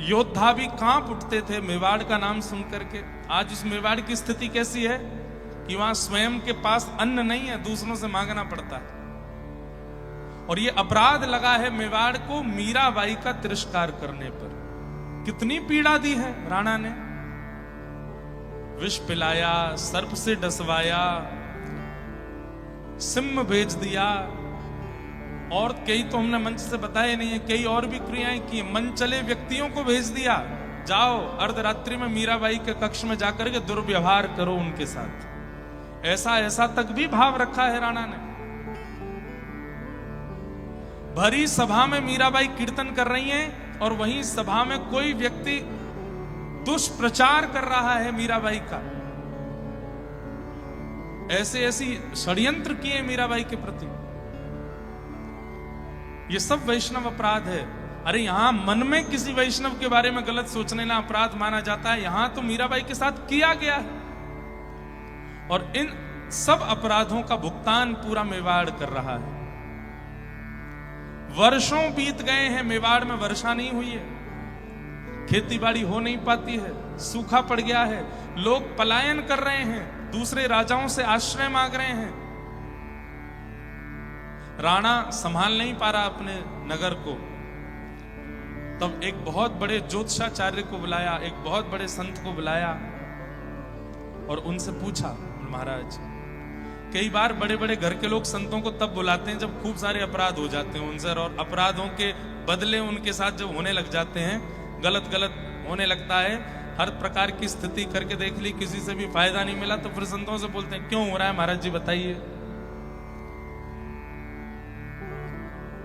योद्धा भी कांप उठते थे मेवाड़ का नाम सुनकर के। आज उस मेवाड़ की स्थिति कैसी है कि वहां स्वयं के पास अन्न नहीं है, दूसरों से मांगना पड़ता है। और ये अपराध लगा है मेवाड़ को मीराबाई का तिरस्कार करने पर। कितनी पीड़ा दी है राणा ने, विष पिलाया, सर्प से डसवाया, सिम भेज दिया, और कई तो हमने मंच से बताए नहीं है, कई और भी क्रियाएं की। मन चले व्यक्तियों को भेज दिया, जाओ अर्धरात्रि में मीराबाई के कक्ष में जाकर के दुर्व्यवहार करो उनके साथ। ऐसा ऐसा तक भी भाव रखा है राणा ने। भरी सभा में मीराबाई कीर्तन कर रही हैं और वहीं सभा में कोई व्यक्ति दुष्प्रचार कर रहा है मीराबाई का। ऐसे ऐसी षड्यंत्र किए मीराबाई के प्रति। ये सब वैष्णव अपराध है। अरे यहां मन में किसी वैष्णव के बारे में गलत सोचने ना अपराध माना जाता है, यहां तो मीराबाई के साथ किया गया है। और इन सब अपराधों का भुगतान पूरा मेवाड़ कर रहा है। वर्षों बीत गए हैं, मेवाड़ में वर्षा नहीं हुई है, खेती बाड़ी हो नहीं पाती है, सूखा पड़ गया है, लोग पलायन कर रहे हैं, दूसरे राजाओं से आश्रय मांग रहे हैं। राणा संभाल नहीं पा रहा अपने नगर को। तब एक बहुत बड़े ज्योतिषाचार्य को बुलाया, एक बहुत बड़े संत को बुलाया और उनसे पूछा, महाराज कई बार बड़े बड़े घर के लोग संतों को तब बुलाते हैं जब खूब सारे अपराध हो जाते हैं उनसे, और अपराधों के बदले उनके साथ जब होने लग जाते हैं, गलत गलत होने लगता है, हर प्रकार की स्थिति करके देख ली, किसी से भी फायदा नहीं मिला, तो फिर संतों से बोलते हैं क्यों हो रहा है महाराज जी बताइए।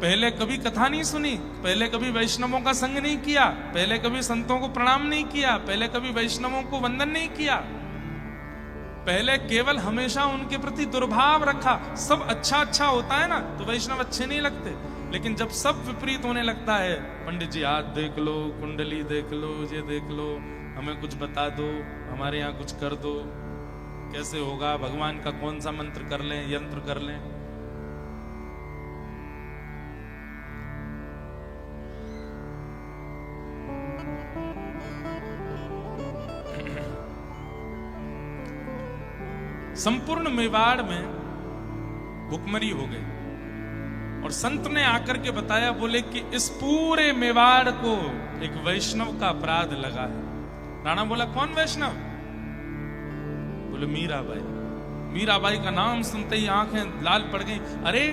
पहले कभी कथा नहीं सुनी, पहले कभी वैष्णवों का संग नहीं किया, पहले कभी संतों को प्रणाम नहीं किया, पहले कभी वैष्णवों को वंदन नहीं किया, पहले केवल हमेशा उनके प्रति दुर्भाव रखा। सब अच्छा अच्छा होता है ना तो वैष्णव अच्छे नहीं लगते, लेकिन जब सब विपरीत होने लगता है, पंडित जी हाथ देख लो, कुंडली देख लो, ये देख लो, हमें कुछ बता दो, हमारे यहाँ कुछ कर दो, कैसे होगा, भगवान का कौन सा मंत्र कर लें, यंत्र कर लें। संपूर्ण मेवाड़ में भुखमरी हो गई और संत ने आकर के बताया, बोले कि इस पूरे मेवाड़ को एक वैष्णव का अपराध लगा है। राणा बोला कौन वैष्णव? बोले मीराबाई। मीराबाई का नाम सुनते ही आंखें लाल पड़ गई। अरे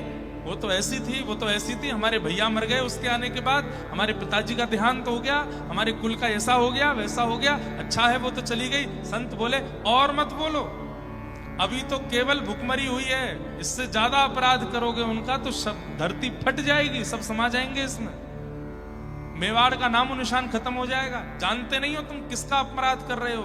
वो तो ऐसी थी, वो तो ऐसी थी, हमारे भैया मर गए, उसके आने के बाद हमारे पिताजी का देहांत हो गया, हमारे कुल का ऐसा हो गया, वैसा हो गया, अच्छा है वो तो चली गई। संत बोले और मत बोलो, अभी तो केवल भुखमरी हुई है, इससे ज्यादा अपराध करोगे उनका तो धरती फट जाएगी, सब समा जाएंगे इसमें, मेवाड़ का नामो निशान खत्म हो जाएगा। जानते नहीं हो तुम किसका अपराध कर रहे हो।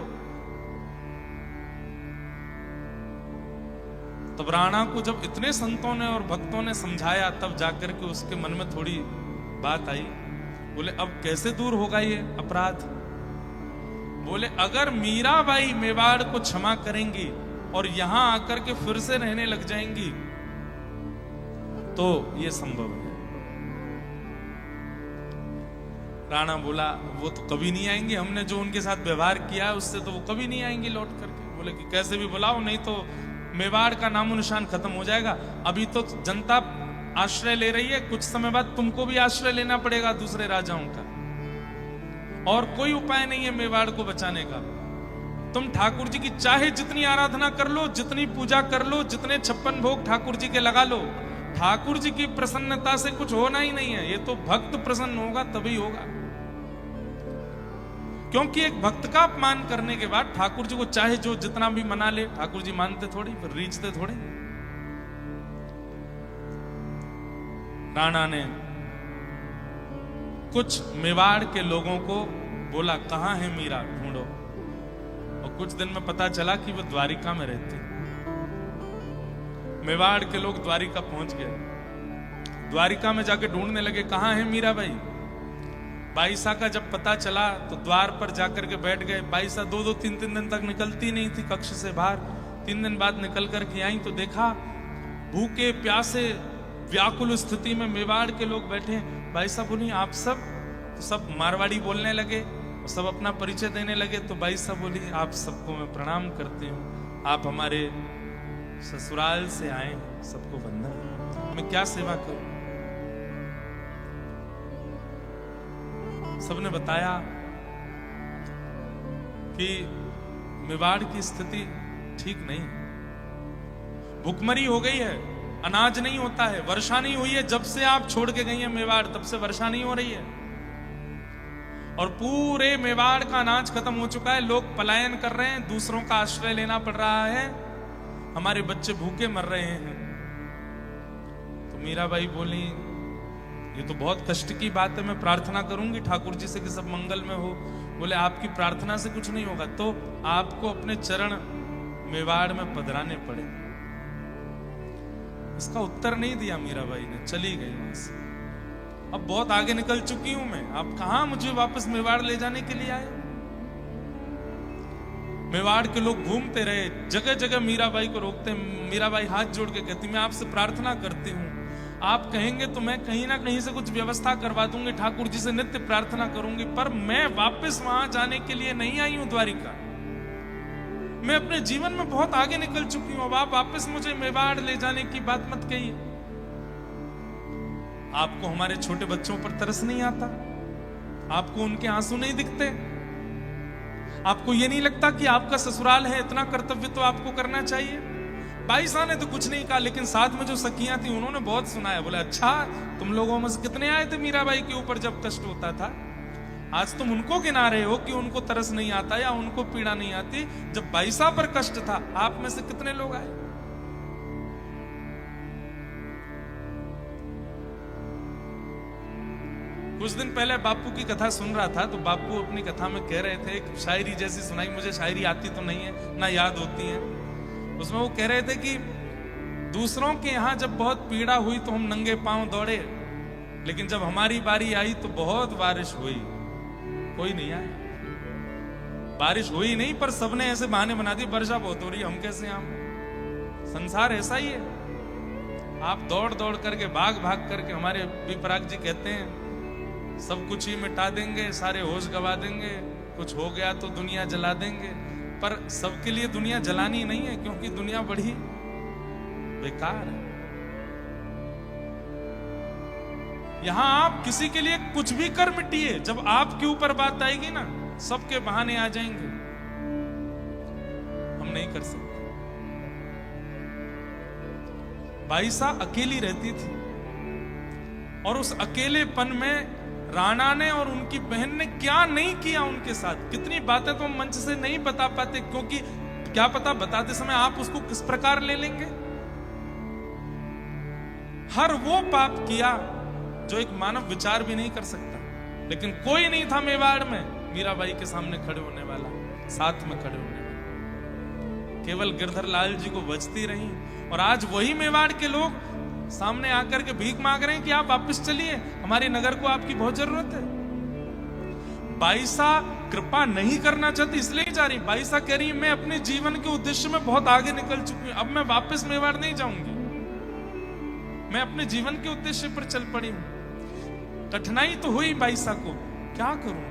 तब राणा को जब इतने संतों ने और भक्तों ने समझाया, तब जाकर के उसके मन में थोड़ी बात आई। बोले अब कैसे दूर होगा ये अपराध? बोले अगर मीराबाई मेवाड़ को क्षमा करेंगी और यहां आकर के फिर से रहने लग जाएंगी तो ये संभव है। राणा बोला वो तो कभी नहीं आएंगे, हमने जो उनके साथ व्यवहार किया है उससे तो वो कभी नहीं आएंगे लौट करके। बोले कि कैसे भी बुलाओ, नहीं तो मेवाड़ का नामो निशान खत्म हो जाएगा। अभी तो जनता आश्रय ले रही है, कुछ समय बाद तुमको भी आश्रय लेना पड़ेगा दूसरे राजाओं का, और कोई उपाय नहीं है मेवाड़ को बचाने का। तुम ठाकुर जी की चाहे जितनी आराधना कर लो, जितनी पूजा कर लो, जितने 56 भोग ठाकुर जी के लगा लो, ठाकुर जी की प्रसन्नता से कुछ होना ही नहीं है। ये तो भक्त प्रसन्न होगा तभी होगा, क्योंकि एक भक्त का अपमान करने के बाद ठाकुर जी को चाहे जो जितना भी मना ले, ठाकुर जी मानते थोड़ी, फिर रीझते थोड़े। राणा ने कुछ मेवाड़ के लोगों को बोला कहां है मीरा, ढूंढो। और कुछ दिन में पता चला कि वो द्वारिका में रहती। मेवाड़ के लोग द्वारिका पहुंच गए। द्वारिका में जाके ढूंढने लगे कहां है मीराबाई। बाईसा का जब पता चला तो द्वार पर जाकर के बैठ गए। बाईसा 2-2, 3-3 दिन तक निकलती नहीं थी कक्ष से बाहर। 3 दिन बाद निकल करके आई तो देखा भूखे प्यासे व्याकुल स्थिति में मेवाड़ के लोग बैठे। बाईसा बोली आप सब? तो सब मारवाड़ी बोलने लगे, सब अपना परिचय देने लगे। तो बाईसा बोली आप सबको मैं प्रणाम करती हूँ, आप हमारे ससुराल से आए, सबको वंदन, मैं क्या सेवा करूं। सबने बताया कि मेवाड़ की स्थिति ठीक नहीं, भुखमरी हो गई है, अनाज नहीं होता है, वर्षा नहीं हुई है। जब से आप छोड़ के गई हैं मेवाड़ तब से वर्षा नहीं हो रही है, और पूरे मेवाड़ का अनाज खत्म हो चुका है। लोग पलायन कर रहे हैं, दूसरों का आश्रय लेना पड़ रहा है, हमारे बच्चे भूखे मर रहे हैं। तो मीराबाई बोली ये तो बहुत कष्ट की बात है, मैं प्रार्थना करूंगी ठाकुर जी से कि सब मंगल में हो। बोले आपकी प्रार्थना से कुछ नहीं होगा, तो आपको अपने चरण मेवाड़ में पधराने पड़े। इसका उत्तर नहीं दिया मीराबाई ने, चली गई वहां से। अब बहुत आगे निकल चुकी हूं मैं, आप कहां मुझे वापस मेवाड़ ले जाने के लिए आए। मेवाड़ के लोग घूमते रहे, जगह जगह मीराबाई को रोकते। मीराबाई हाथ जोड़ के कहती मैं आपसे प्रार्थना करती हूं, आप कहेंगे तो मैं कहीं ना कहीं से कुछ व्यवस्था करवा दूंगी, ठाकुर जी से नित्य प्रार्थना करूंगी, पर मैं वापस वहां जाने के लिए नहीं आई हूं द्वारिका। मैं अपने जीवन में बहुत आगे निकल चुकी हूं, अब आप वापस मुझे मेवाड़ ले जाने की बात मत कहिए। आपको हमारे छोटे बच्चों पर तरस नहीं आता? आपको उनके आंसू नहीं दिखते? आपको ये नहीं लगता कि आपका ससुराल है, इतना कर्तव्य तो आपको करना चाहिए? बाईसा ने तो कुछ नहीं कहा, लेकिन साथ में जो सखियां थी उन्होंने बहुत सुनाया। बोले अच्छा तुम लोगों में से कितने आए थे मीराबाई के ऊपर जब कष्ट होता था, आज तुम उनको गिना रहे हो कि उनको तरस नहीं आता या उनको पीड़ा नहीं आती। जब बाईसा पर कष्ट था आप में से कितने लोग आए? कुछ दिन पहले बापू की कथा सुन रहा था, तो बापू अपनी कथा में कह रहे थे, एक शायरी जैसी सुनाई। मुझे शायरी आती तो नहीं है, ना याद होती है। उसमें वो कह रहे थे कि दूसरों के यहां जब बहुत पीड़ा हुई तो हम नंगे पांव दौड़े, लेकिन जब हमारी बारी आई तो बहुत बारिश हुई, कोई नहीं आया। बारिश हुई नहीं, पर सबने ऐसे बहाने बना दिए, वर्षा बहुत हो रही है, हम कैसे आए। संसार ऐसा ही है, आप दौड़ दौड़ करके भाग भाग करके, हमारे विपराग जी कहते हैं सब कुछ ही मिटा देंगे, सारे होश गवा देंगे, कुछ हो गया तो दुनिया जला देंगे। पर सबके लिए दुनिया जलानी नहीं है, क्योंकि दुनिया बड़ी बेकार है। यहां आप किसी के लिए कुछ भी कर मिटिए, जब आपके ऊपर बात आएगी ना, सबके बहाने आ जाएंगे, हम नहीं कर सकते। बाईसा अकेली रहती थी, और उस अकेलेपन में राणा ने और उनकी बहन ने क्या नहीं किया उनके साथ। कितनी बातें तो हम मंच से नहीं बता पाते, क्योंकि क्या पता बताते समय आप उसको किस प्रकार ले लेंगे। हर वो पाप किया जो एक मानव विचार भी नहीं कर सकता, लेकिन कोई नहीं था मेवाड़ में मीराबाई के सामने खड़े होने वाला, साथ में खड़े होने वाला। केवल गिरधर लाल जी को बचती रही, और आज वही मेवाड़ के लोग सामने आकर के भीख मांग रहे हैं कि आप वापस चलिए, हमारे नगर को आपकी बहुत जरूरत है। बाईसा कृपा नहीं करना चाहती इसलिए ही जा रही। बाईसा कह रही मैं अपने जीवन के उद्देश्य में बहुत आगे निकल चुकी हूं, अब मैं वापस मेवाड़ नहीं जाऊंगी, मैं अपने जीवन के उद्देश्य पर चल पड़ी हूं। कठिनाई तो हुई बाईसा को, क्या करूं,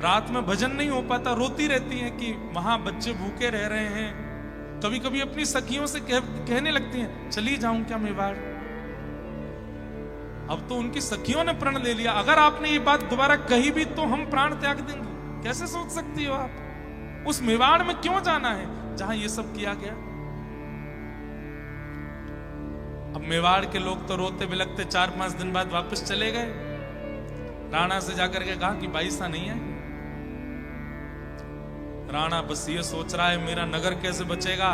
रात में भजन नहीं हो पाता, रोती रहती है कि वहां बच्चे भूखे रह रहे हैं। कभी कभी अपनी सखियों से कहने लगती हैं चली जाऊं क्या मेवाड़। अब तो उनकी सखियों ने प्रण ले लिया, अगर आपने ये बात दोबारा कही भी तो हम प्राण त्याग देंगे। कैसे सोच सकती हो आप, उस मेवाड़ में क्यों जाना है जहां ये सब किया गया। अब मेवाड़ के लोग तो रोते बिलखते 4-5 दिन बाद वापस चले गए। राणा से जाकर के कहा कि बाईसा नहीं है। राणा बस ये सोच रहा है मेरा नगर कैसे बचेगा,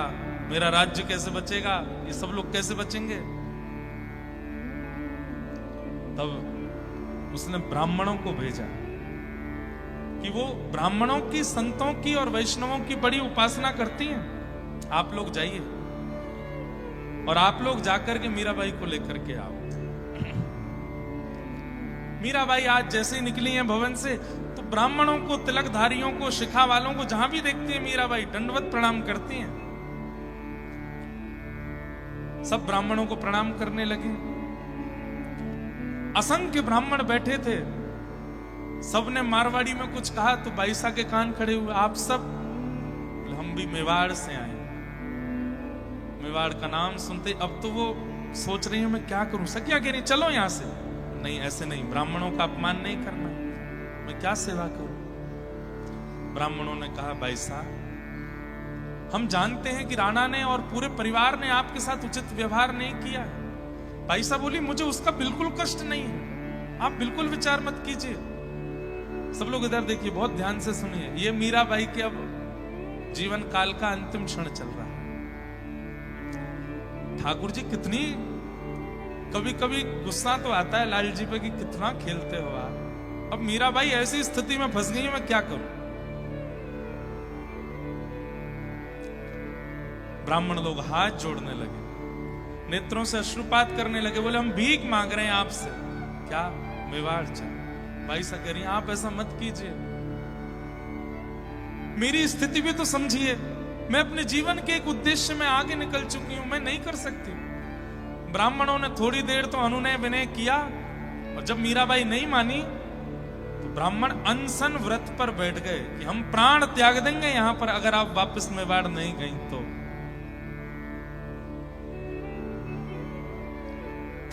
मेरा राज्य कैसे बचेगा, ये सब लोग कैसे बचेंगे। तब उसने ब्राह्मणों को भेजा कि वो ब्राह्मणों की, संतों की और वैष्णवों की बड़ी उपासना करती हैं, आप लोग जाइए और आप लोग जाकर के मीराबाई को लेकर के आओ। मीराबाई आज जैसे ही निकली हैं भवन से तो ब्राह्मणों को, तिलकधारियों को, शिखा वालों को जहां भी देखती हैं मीराबाई दंडवत प्रणाम करती हैं। सब ब्राह्मणों को प्रणाम करने लगे। असंख्य ब्राह्मण बैठे थे, सबने मारवाड़ी में कुछ कहा तो बाईसा के कान खड़े हुए, आप सब, हम भी मेवाड़ से आए। मेवाड़ का नाम सुनते अब तो वो सोच रही है मैं क्या करूं। सखिया कह रही चलो यहां से, नहीं ऐसे नहीं, ब्राह्मणों का अपमान नहीं करना, मैं क्या सेवा करूं। ब्राह्मणों ने कहा बाईसा, हम जानते हैं कि राणा ने और पूरे परिवार ने आपके साथ उचित व्यवहार नहीं किया। बाईसा बोली मुझे उसका बिल्कुल कष्ट नहीं है, आप बिल्कुल विचार मत कीजिए। सब लोग इधर देखिए, बहुत ध्यान से सुनिए, ये मीराबाई के अब जीवन काल का अंतिम क्षण चल रहा है। ठाकुर जी कितनी, कभी कभी गुस्सा तो आता है लाल जी पे कि कितना खेलते हो आप। अब मीराबाई ऐसी स्थिति में फंस गई है, मैं क्या करूं। ब्राह्मण लोग हाथ जोड़ने लगे, नेत्रों से अश्रुपात करने लगे, बोले हम भीख मांग रहे हैं आपसे। क्या मेवाड़ चल। बाईसा कह रही आप ऐसा मत कीजिए, मेरी स्थिति भी तो समझिए, मैं अपने जीवन के एक उद्देश्य में आगे निकल चुकी हूं, मैं नहीं कर सकती। ब्राह्मणों ने थोड़ी देर तो अनुनय विनय किया और जब मीराबाई नहीं मानी तो ब्राह्मण अनशन व्रत पर बैठ गए कि हम प्राण त्याग देंगे यहां पर अगर आप वापस मेवाड़ नहीं गई तो।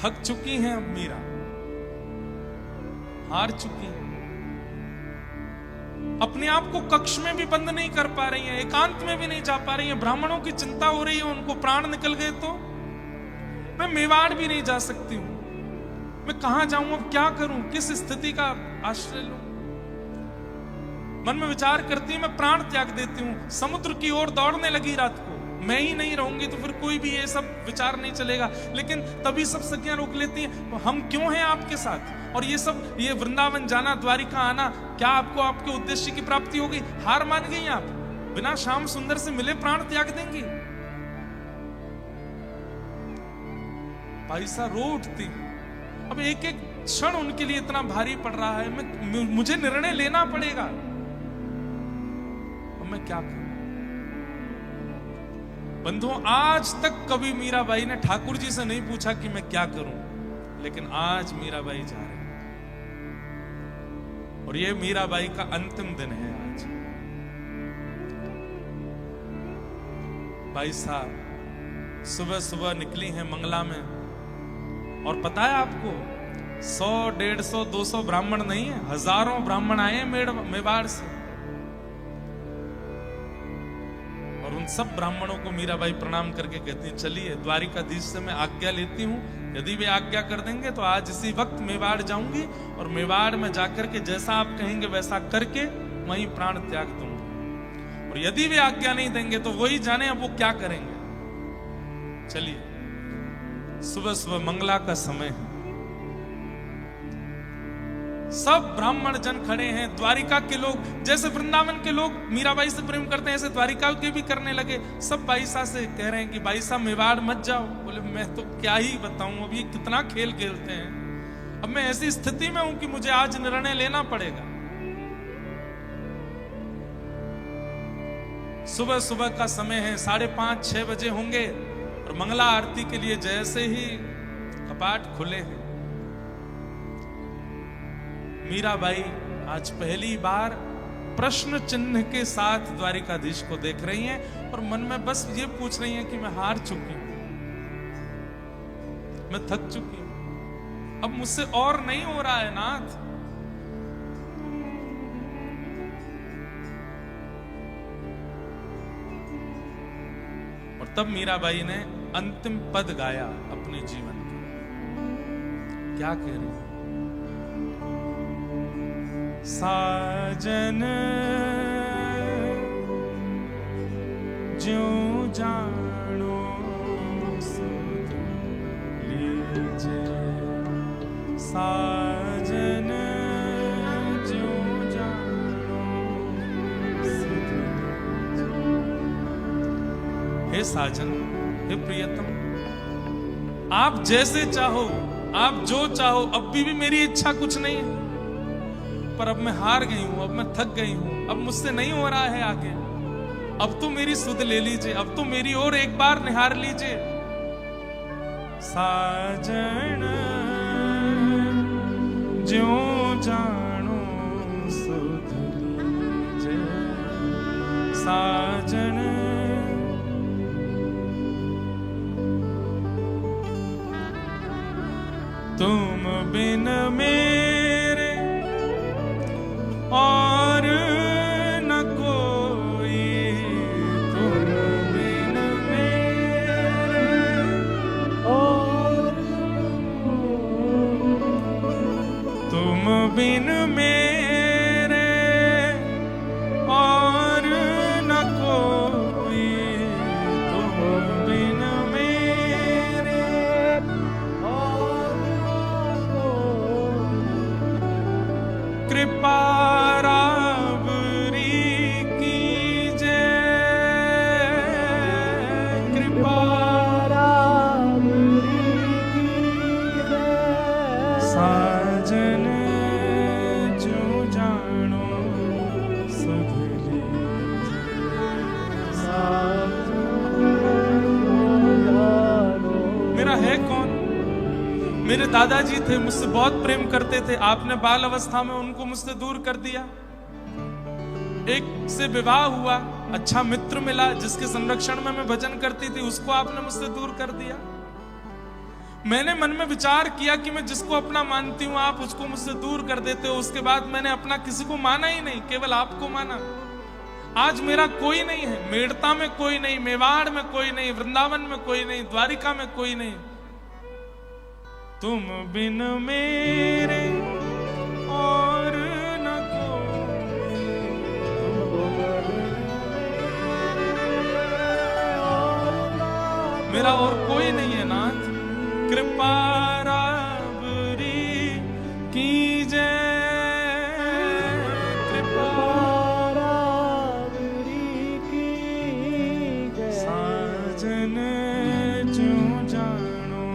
थक चुकी हैं अब मीरा, हार चुकी हैं, अपने आप को कक्ष में भी बंद नहीं कर पा रही हैं, एकांत में भी नहीं जा पा रही हैं। ब्राह्मणों की चिंता हो रही है, उनको प्राण निकल गए तो मैं मेवाड़ भी नहीं जा सकती हूं, मैं कहां जाऊं, अब क्या करूं, किस स्थिति का आश्रय लूं। मन में विचार करती है मैं प्राण त्याग देती हूं, समुद्र की ओर दौड़ने लगी रात को, मैं ही नहीं रहूंगी तो फिर कोई भी ये सब विचार नहीं चलेगा। लेकिन तभी सब सखियां रोक लेती हैं, हम क्यों हैं आपके साथ, और ये सब, ये वृंदावन जाना, द्वारिका आना, क्या आपको आपके उद्देश्य की प्राप्ति होगी। हार मान गई आप, बिना श्याम सुंदर से मिले प्राण त्याग देंगी। बाईसा रो उठती। अब एक एक क्षण उनके लिए इतना भारी पड़ रहा है, मुझे निर्णय लेना पड़ेगा, अब मैं क्या करूं। बंधुओं, आज तक कभी मीराबाई ने ठाकुर जी से नहीं पूछा कि मैं क्या करूं, लेकिन आज मीराबाई जा रही और ये मीराबाई का अंतिम दिन है आज। बाईसा सुबह सुबह निकली हैं मंगला में, और पता है आपको 100, 150, 200 ब्राह्मण नहीं है, हजारों ब्राह्मण आए मेवाड़ से, और उन सब ब्राह्मणों को मीराबाई प्रणाम करके कहती हैं चलिए द्वारिकाधीश से मैं आज्ञा लेती हूं, यदि वे आज्ञा कर देंगे तो आज इसी वक्त मेवाड़ जाऊंगी और मेवाड़ में जाकर के जैसा आप कहेंगे वैसा करके वहीं प्राण त्याग दूंगी, और यदि वे आज्ञा नहीं देंगे तो वही जाने अब वो क्या करेंगे। चलिए, सुबह सुबह मंगला का समय है, सब ब्राह्मण जन खड़े हैं, द्वारिका के लोग, जैसे वृंदावन के लोग मीराबाई से प्रेम करते हैं ऐसे द्वारिका के भी करने लगे। सब बाईसा से कह रहे हैं कि बाईसा मेवाड़ मत जाओ। बोले मैं तो क्या ही बताऊं, अब ये कितना खेल खेलते हैं, अब मैं ऐसी स्थिति में हूं कि मुझे आज निर्णय लेना पड़ेगा। सुबह सुबह का समय है, 5:30-6 बजे होंगे और मंगला आरती के लिए जैसे ही कपाट खुले हैं, मीराबाई आज पहली बार प्रश्न चिन्ह के साथ द्वारिकाधीश को देख रही हैं और मन में बस ये पूछ रही हैं कि मैं हार चुकी हूं, मैं थक चुकी हूं, अब मुझसे और नहीं हो रहा है नाथ। और तब मीराबाई ने अंतिम पद गाया अपने जीवन का। क्या कह रही है? साजन ज्यों जानो सुध लीजे, साजन ज्यों जानो सुध लीजे। हे साजन, हे प्रियतम, आप जैसे चाहो, आप जो चाहो, अब भी मेरी इच्छा कुछ नहीं है, पर अब मैं हार गई हूं, अब मैं थक गई हूं, अब मुझसे नहीं हो रहा है आगे, अब तो मेरी सुध ले लीजिए, अब तो मेरी ओर एक बार निहार लीजिए। साजन ज्यों जानो सुध लीजिए, साजन तुम बिन मेरे और न कोई, तुम बिन मेरे और तुम बिन मेरे और न कोई, तुम बिन मेरे और न कोई, कृपा मेरे दादाजी थे, मुझसे बहुत प्रेम करते थे, आपने बाल अवस्था में उनको मुझसे दूर कर दिया। एक से विवाह हुआ, अच्छा मित्र मिला जिसके संरक्षण में मैं भजन करती थी, उसको आपने मुझसे दूर कर दिया। मैंने मन में विचार किया कि मैं जिसको अपना मानती हूं आप उसको मुझसे दूर कर देते हो। उसके बाद मैंने अपना किसी को माना ही नहीं, केवल आपको माना। आज मेरा कोई नहीं है, मेड़ता में कोई नहीं, मेवाड़ में कोई नहीं, वृंदावन में कोई नहीं, द्वारिका में कोई नहीं। तुम बिन मेरे और न कोई, मेरा और कोई नहीं है नाथ। कृपा राबरी कीजिए, कृपा राबरी कीजिए, साजन ज्यों जानो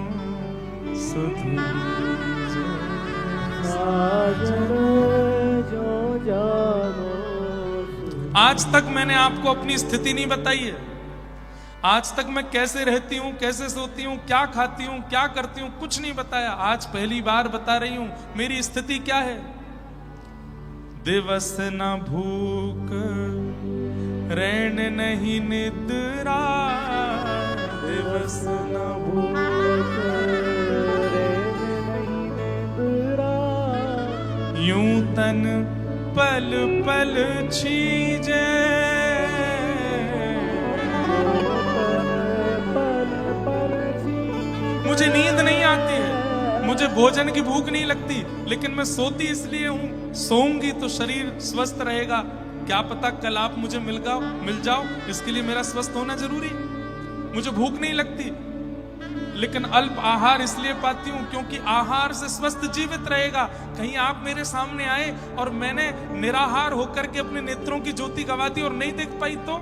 सुध लीजिए, साजन ज्यों जानो। आज तक मैंने आपको अपनी स्थिति नहीं बताई है। आज तक मैं कैसे रहती हूं, कैसे सोती हूं, क्या खाती हूं, क्या करती हूं, कुछ नहीं बताया। आज पहली बार बता रही हूं मेरी स्थिति क्या है। दिवस न भूख, रैन नहीं निद्रा, दिवस न भूख, रैन नहीं निद्रा, यूं तन पल पल छीजे, मुझे नींद नहीं आती है, मुझे भोजन की भूख नहीं लगती, लेकिन मैं सोती इसलिए हूं। सोऊंगी तो शरीर स्वस्थ रहेगा, क्या पता कल आप मुझे मिल जाओ, इसके लिए मेरा स्वस्थ होना जरूरी। मुझे भूख नहीं लगती, लेकिन अल्प आहार इसलिए पाती हूं क्योंकि आहार से स्वस्थ जीवित रहेगा। कहीं आप मेरे सामने आए और मैंने निराहार होकर के अपने नेत्रों की ज्योति गवा दी और नहीं देख पाई, तो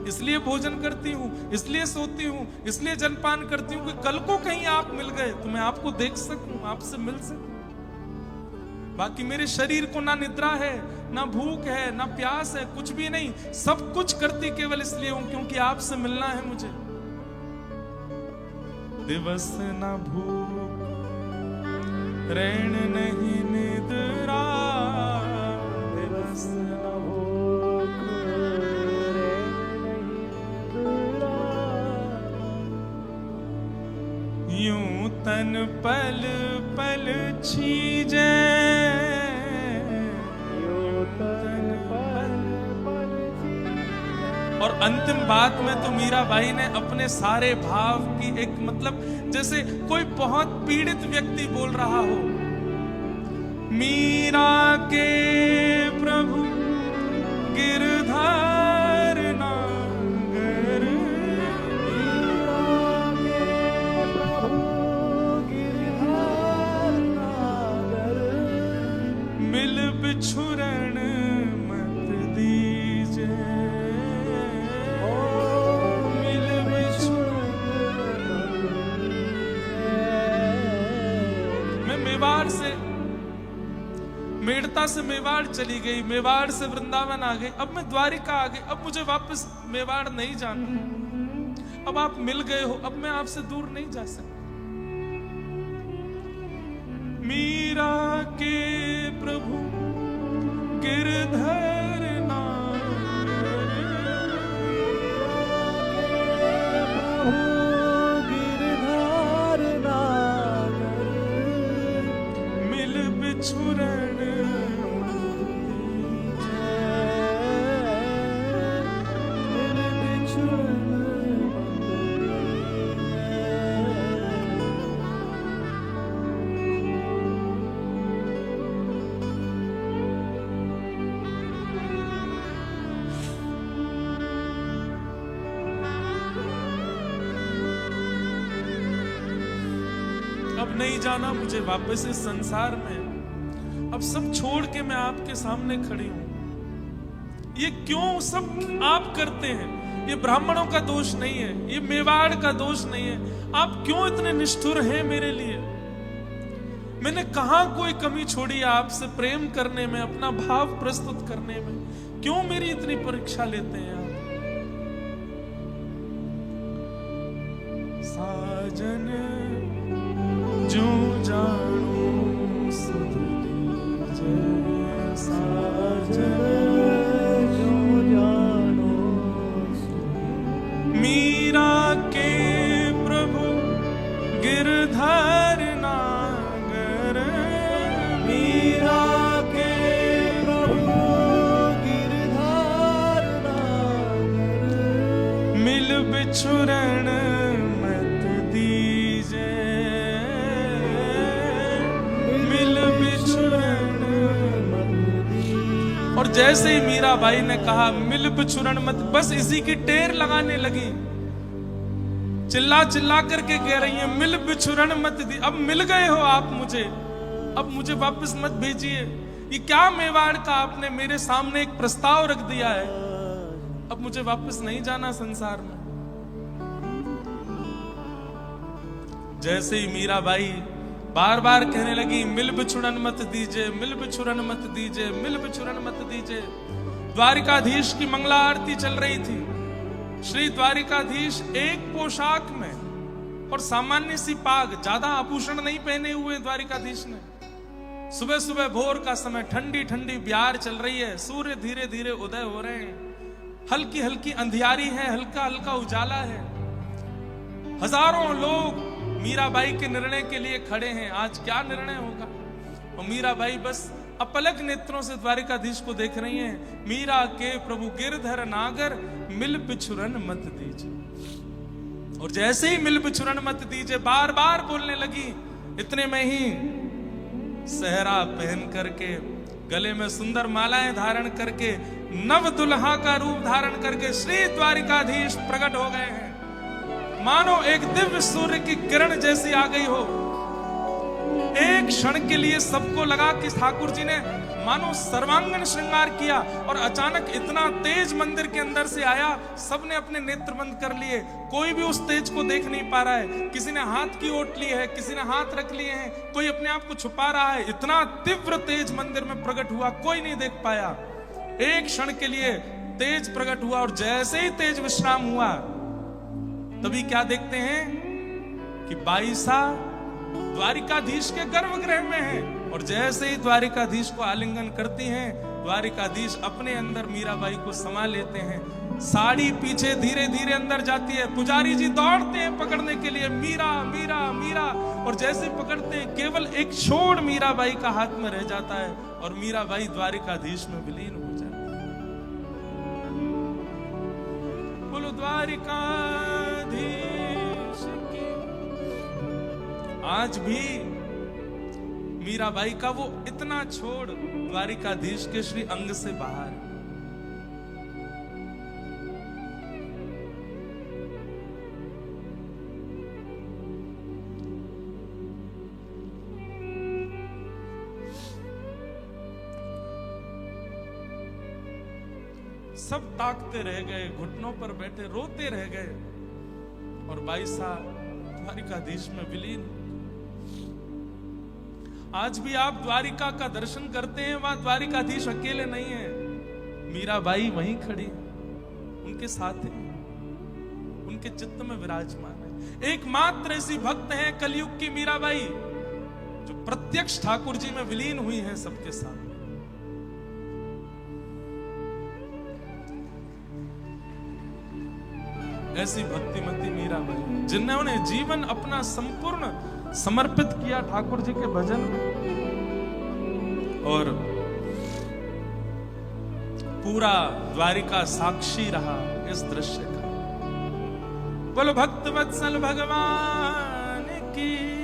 इसलिए भोजन करती हूँ, इसलिए सोती हूँ, इसलिए जलपान करती हूँ कि कल को कहीं आप मिल गए तो मैं आपको देख सकूं, आपसे मिल सकूं। बाकी मेरे शरीर को ना निद्रा है, ना भूख है, ना प्यास है, कुछ भी नहीं। सब कुछ करती केवल इसलिए हूं क्योंकि आपसे मिलना है मुझे। दिवस ना भूख, रैन नहीं निद्रा, दिवस ना भूख, रैन नहीं निद्रा। यूं तन पल पल छीजे, यूं तन पल पल छीजे। और अंतिम बात में तो मीराबाई ने अपने सारे भाव की एक मतलब, जैसे कोई बहुत पीड़ित व्यक्ति बोल रहा हो, मीरा के प्रभु गिरधर नागर, मीरा के प्रभु गिरधर नागर, मिल बिछुरण मत दीजे, मिल बिछुरण मत दीजे। मैं मेवाड़ से, मेड़ता से मेवाड़ चली गई, मेवाड़ से वृंदावन आ गई, अब मैं द्वारिका आ गई, अब मुझे वापस मेवाड़ नहीं जाना। अब आप मिल गए हो, अब मैं आपसे दूर नहीं जा सकता। मीरा के प्रभु गिरधर नागर, गिरधर नागर, मिल बिछुरण अब नहीं जाना मुझे वापस इस संसार में। अब सब छोड़ के मैं आपके सामने खड़ी हूं। ये क्यों सब आप करते हैं? ये ब्राह्मणों का दोष नहीं है, ये मेवाड़ का दोष नहीं है। आप क्यों इतने निष्ठुर हैं मेरे लिए? मैंने कहां कोई कमी छोड़ी है आपसे प्रेम करने में, अपना भाव प्रस्तुत करने में? क्यों मेरी इतनी परीक्षा लेते हैं आप? साजन जो जानो सुध लीजे, साजन जो जानो सुध। मीरा के प्रभु गिरधर नागर, मीरा के प्रभु गिरधर नागर, मिल बिछुरण मत दीजे, मिल बिछुरण मत दीजे। और जैसे ही मीराबाई ने कहा मिल बिछुरण मत, बस इसी की टेर लगाने लगी, चिल्ला चिल्ला करके कह रही है मिल बिछुरण मत दी। अब मिल गए हो आप मुझे, अब मुझे वापस मत भेजिए। ये क्या मेवाड़ का आपने मेरे सामने एक प्रस्ताव रख दिया है? अब मुझे वापस नहीं जाना संसार में। जैसे ही मीराबाई बार बार कहने लगी मिल बिछुड़न मत दीजिए, मिल बिछुड़न मत दीजिए, मिल बिछुड़न मत दीजिए। द्वारिकाधीश की मंगला आरती चल रही थी। श्री द्वारिकाधीश एक पोशाक में और सामान्य सी पाग, ज्यादा आभूषण नहीं पहने हुए द्वारिकाधीश ने। सुबह सुबह भोर का समय, ठंडी ठंडी ब्यार चल रही है, सूर्य धीरे धीरे उदय हो रहे हैं, हल्की हल्की अंधियारी है, हल्का हल्का उजाला है। हजारों लोग मीराबाई के निर्णय के लिए खड़े हैं। आज क्या निर्णय होगा? और मीराबाई बस अपलक नेत्रों से द्वारिकाधीश को देख रही हैं। मीरा के प्रभु गिरधर नागर, मिल बिछुरन मत दीजिए। और जैसे ही मिल बिछुरन मत दीजिए बार बार बोलने लगी। इतने में ही सहरा पहन करके, गले में सुंदर मालाएं धारण करके, नव दुल्हा का रूप धारण करके श्री द्वारिकाधीश प्रकट हो गए हैं। मानो एक दिव्य सूर्य की किरण जैसी आ गई हो। एक क्षण के लिए सबको लगा कि ठाकुर जी ने मानो सर्वांगन श्रृंगार किया, और अचानक इतना तेज मंदिर के अंदर से आया, सबने अपने नेत्र बंद कर लिए, कोई भी उस तेज को देख नहीं पा रहा है। किसी ने हाथ की ओट ली है, किसी ने हाथ रख लिए हैं, कोई अपने आप को छुपा रहा है। इतना तीव्र तेज मंदिर में प्रकट हुआ, कोई नहीं देख पाया। एक क्षण के लिए तेज प्रकट हुआ, और जैसे ही तेज विश्राम हुआ, तभी क्या देखते हैं कि बाईसा द्वारिकाधीश के गर्भगृह में है, और जैसे ही द्वारिकाधीश को आलिंगन करती हैं, द्वारिकाधीश अपने अंदर मीराबाई को समा लेते हैं। साड़ी पीछे धीरे धीरे अंदर जाती है, पुजारी जी दौड़ते हैं पकड़ने के लिए, मीरा मीरा मीरा, और जैसे पकड़ते हैं केवल एक छोड़ मीराबाई का हाथ में रह जाता है, और मीराबाई द्वारिकाधीश में विलीन हो जाती है। बोलो द्वारिकाधीश की। आज भी मीराबाई का वो इतना छोड़ द्वारिकाधीश के श्री अंग से बाहर। सब ताकते रह गए, घुटनों पर बैठे रोते रह गए, और बाईसा द्वारिकाधीश में विलीन। आज भी आप द्वारिका का दर्शन करते हैं, वहां द्वारिकाधीश अकेले नहीं है, मीराबाई वहीं खड़ी, उनके साथ है, उनके चित्त में विराजमान है। एकमात्र ऐसी भक्त है कलयुग की मीराबाई, जो प्रत्यक्ष ठाकुर जी में विलीन हुई है सबके साथ। ऐसी भक्तिमती मीराबाई, जिन्होंने जीवन अपना संपूर्ण समर्पित किया ठाकुर जी के भजन में, और पूरा द्वारिका साक्षी रहा इस दृश्य का। बोलो भक्त वत्सल भगवान की।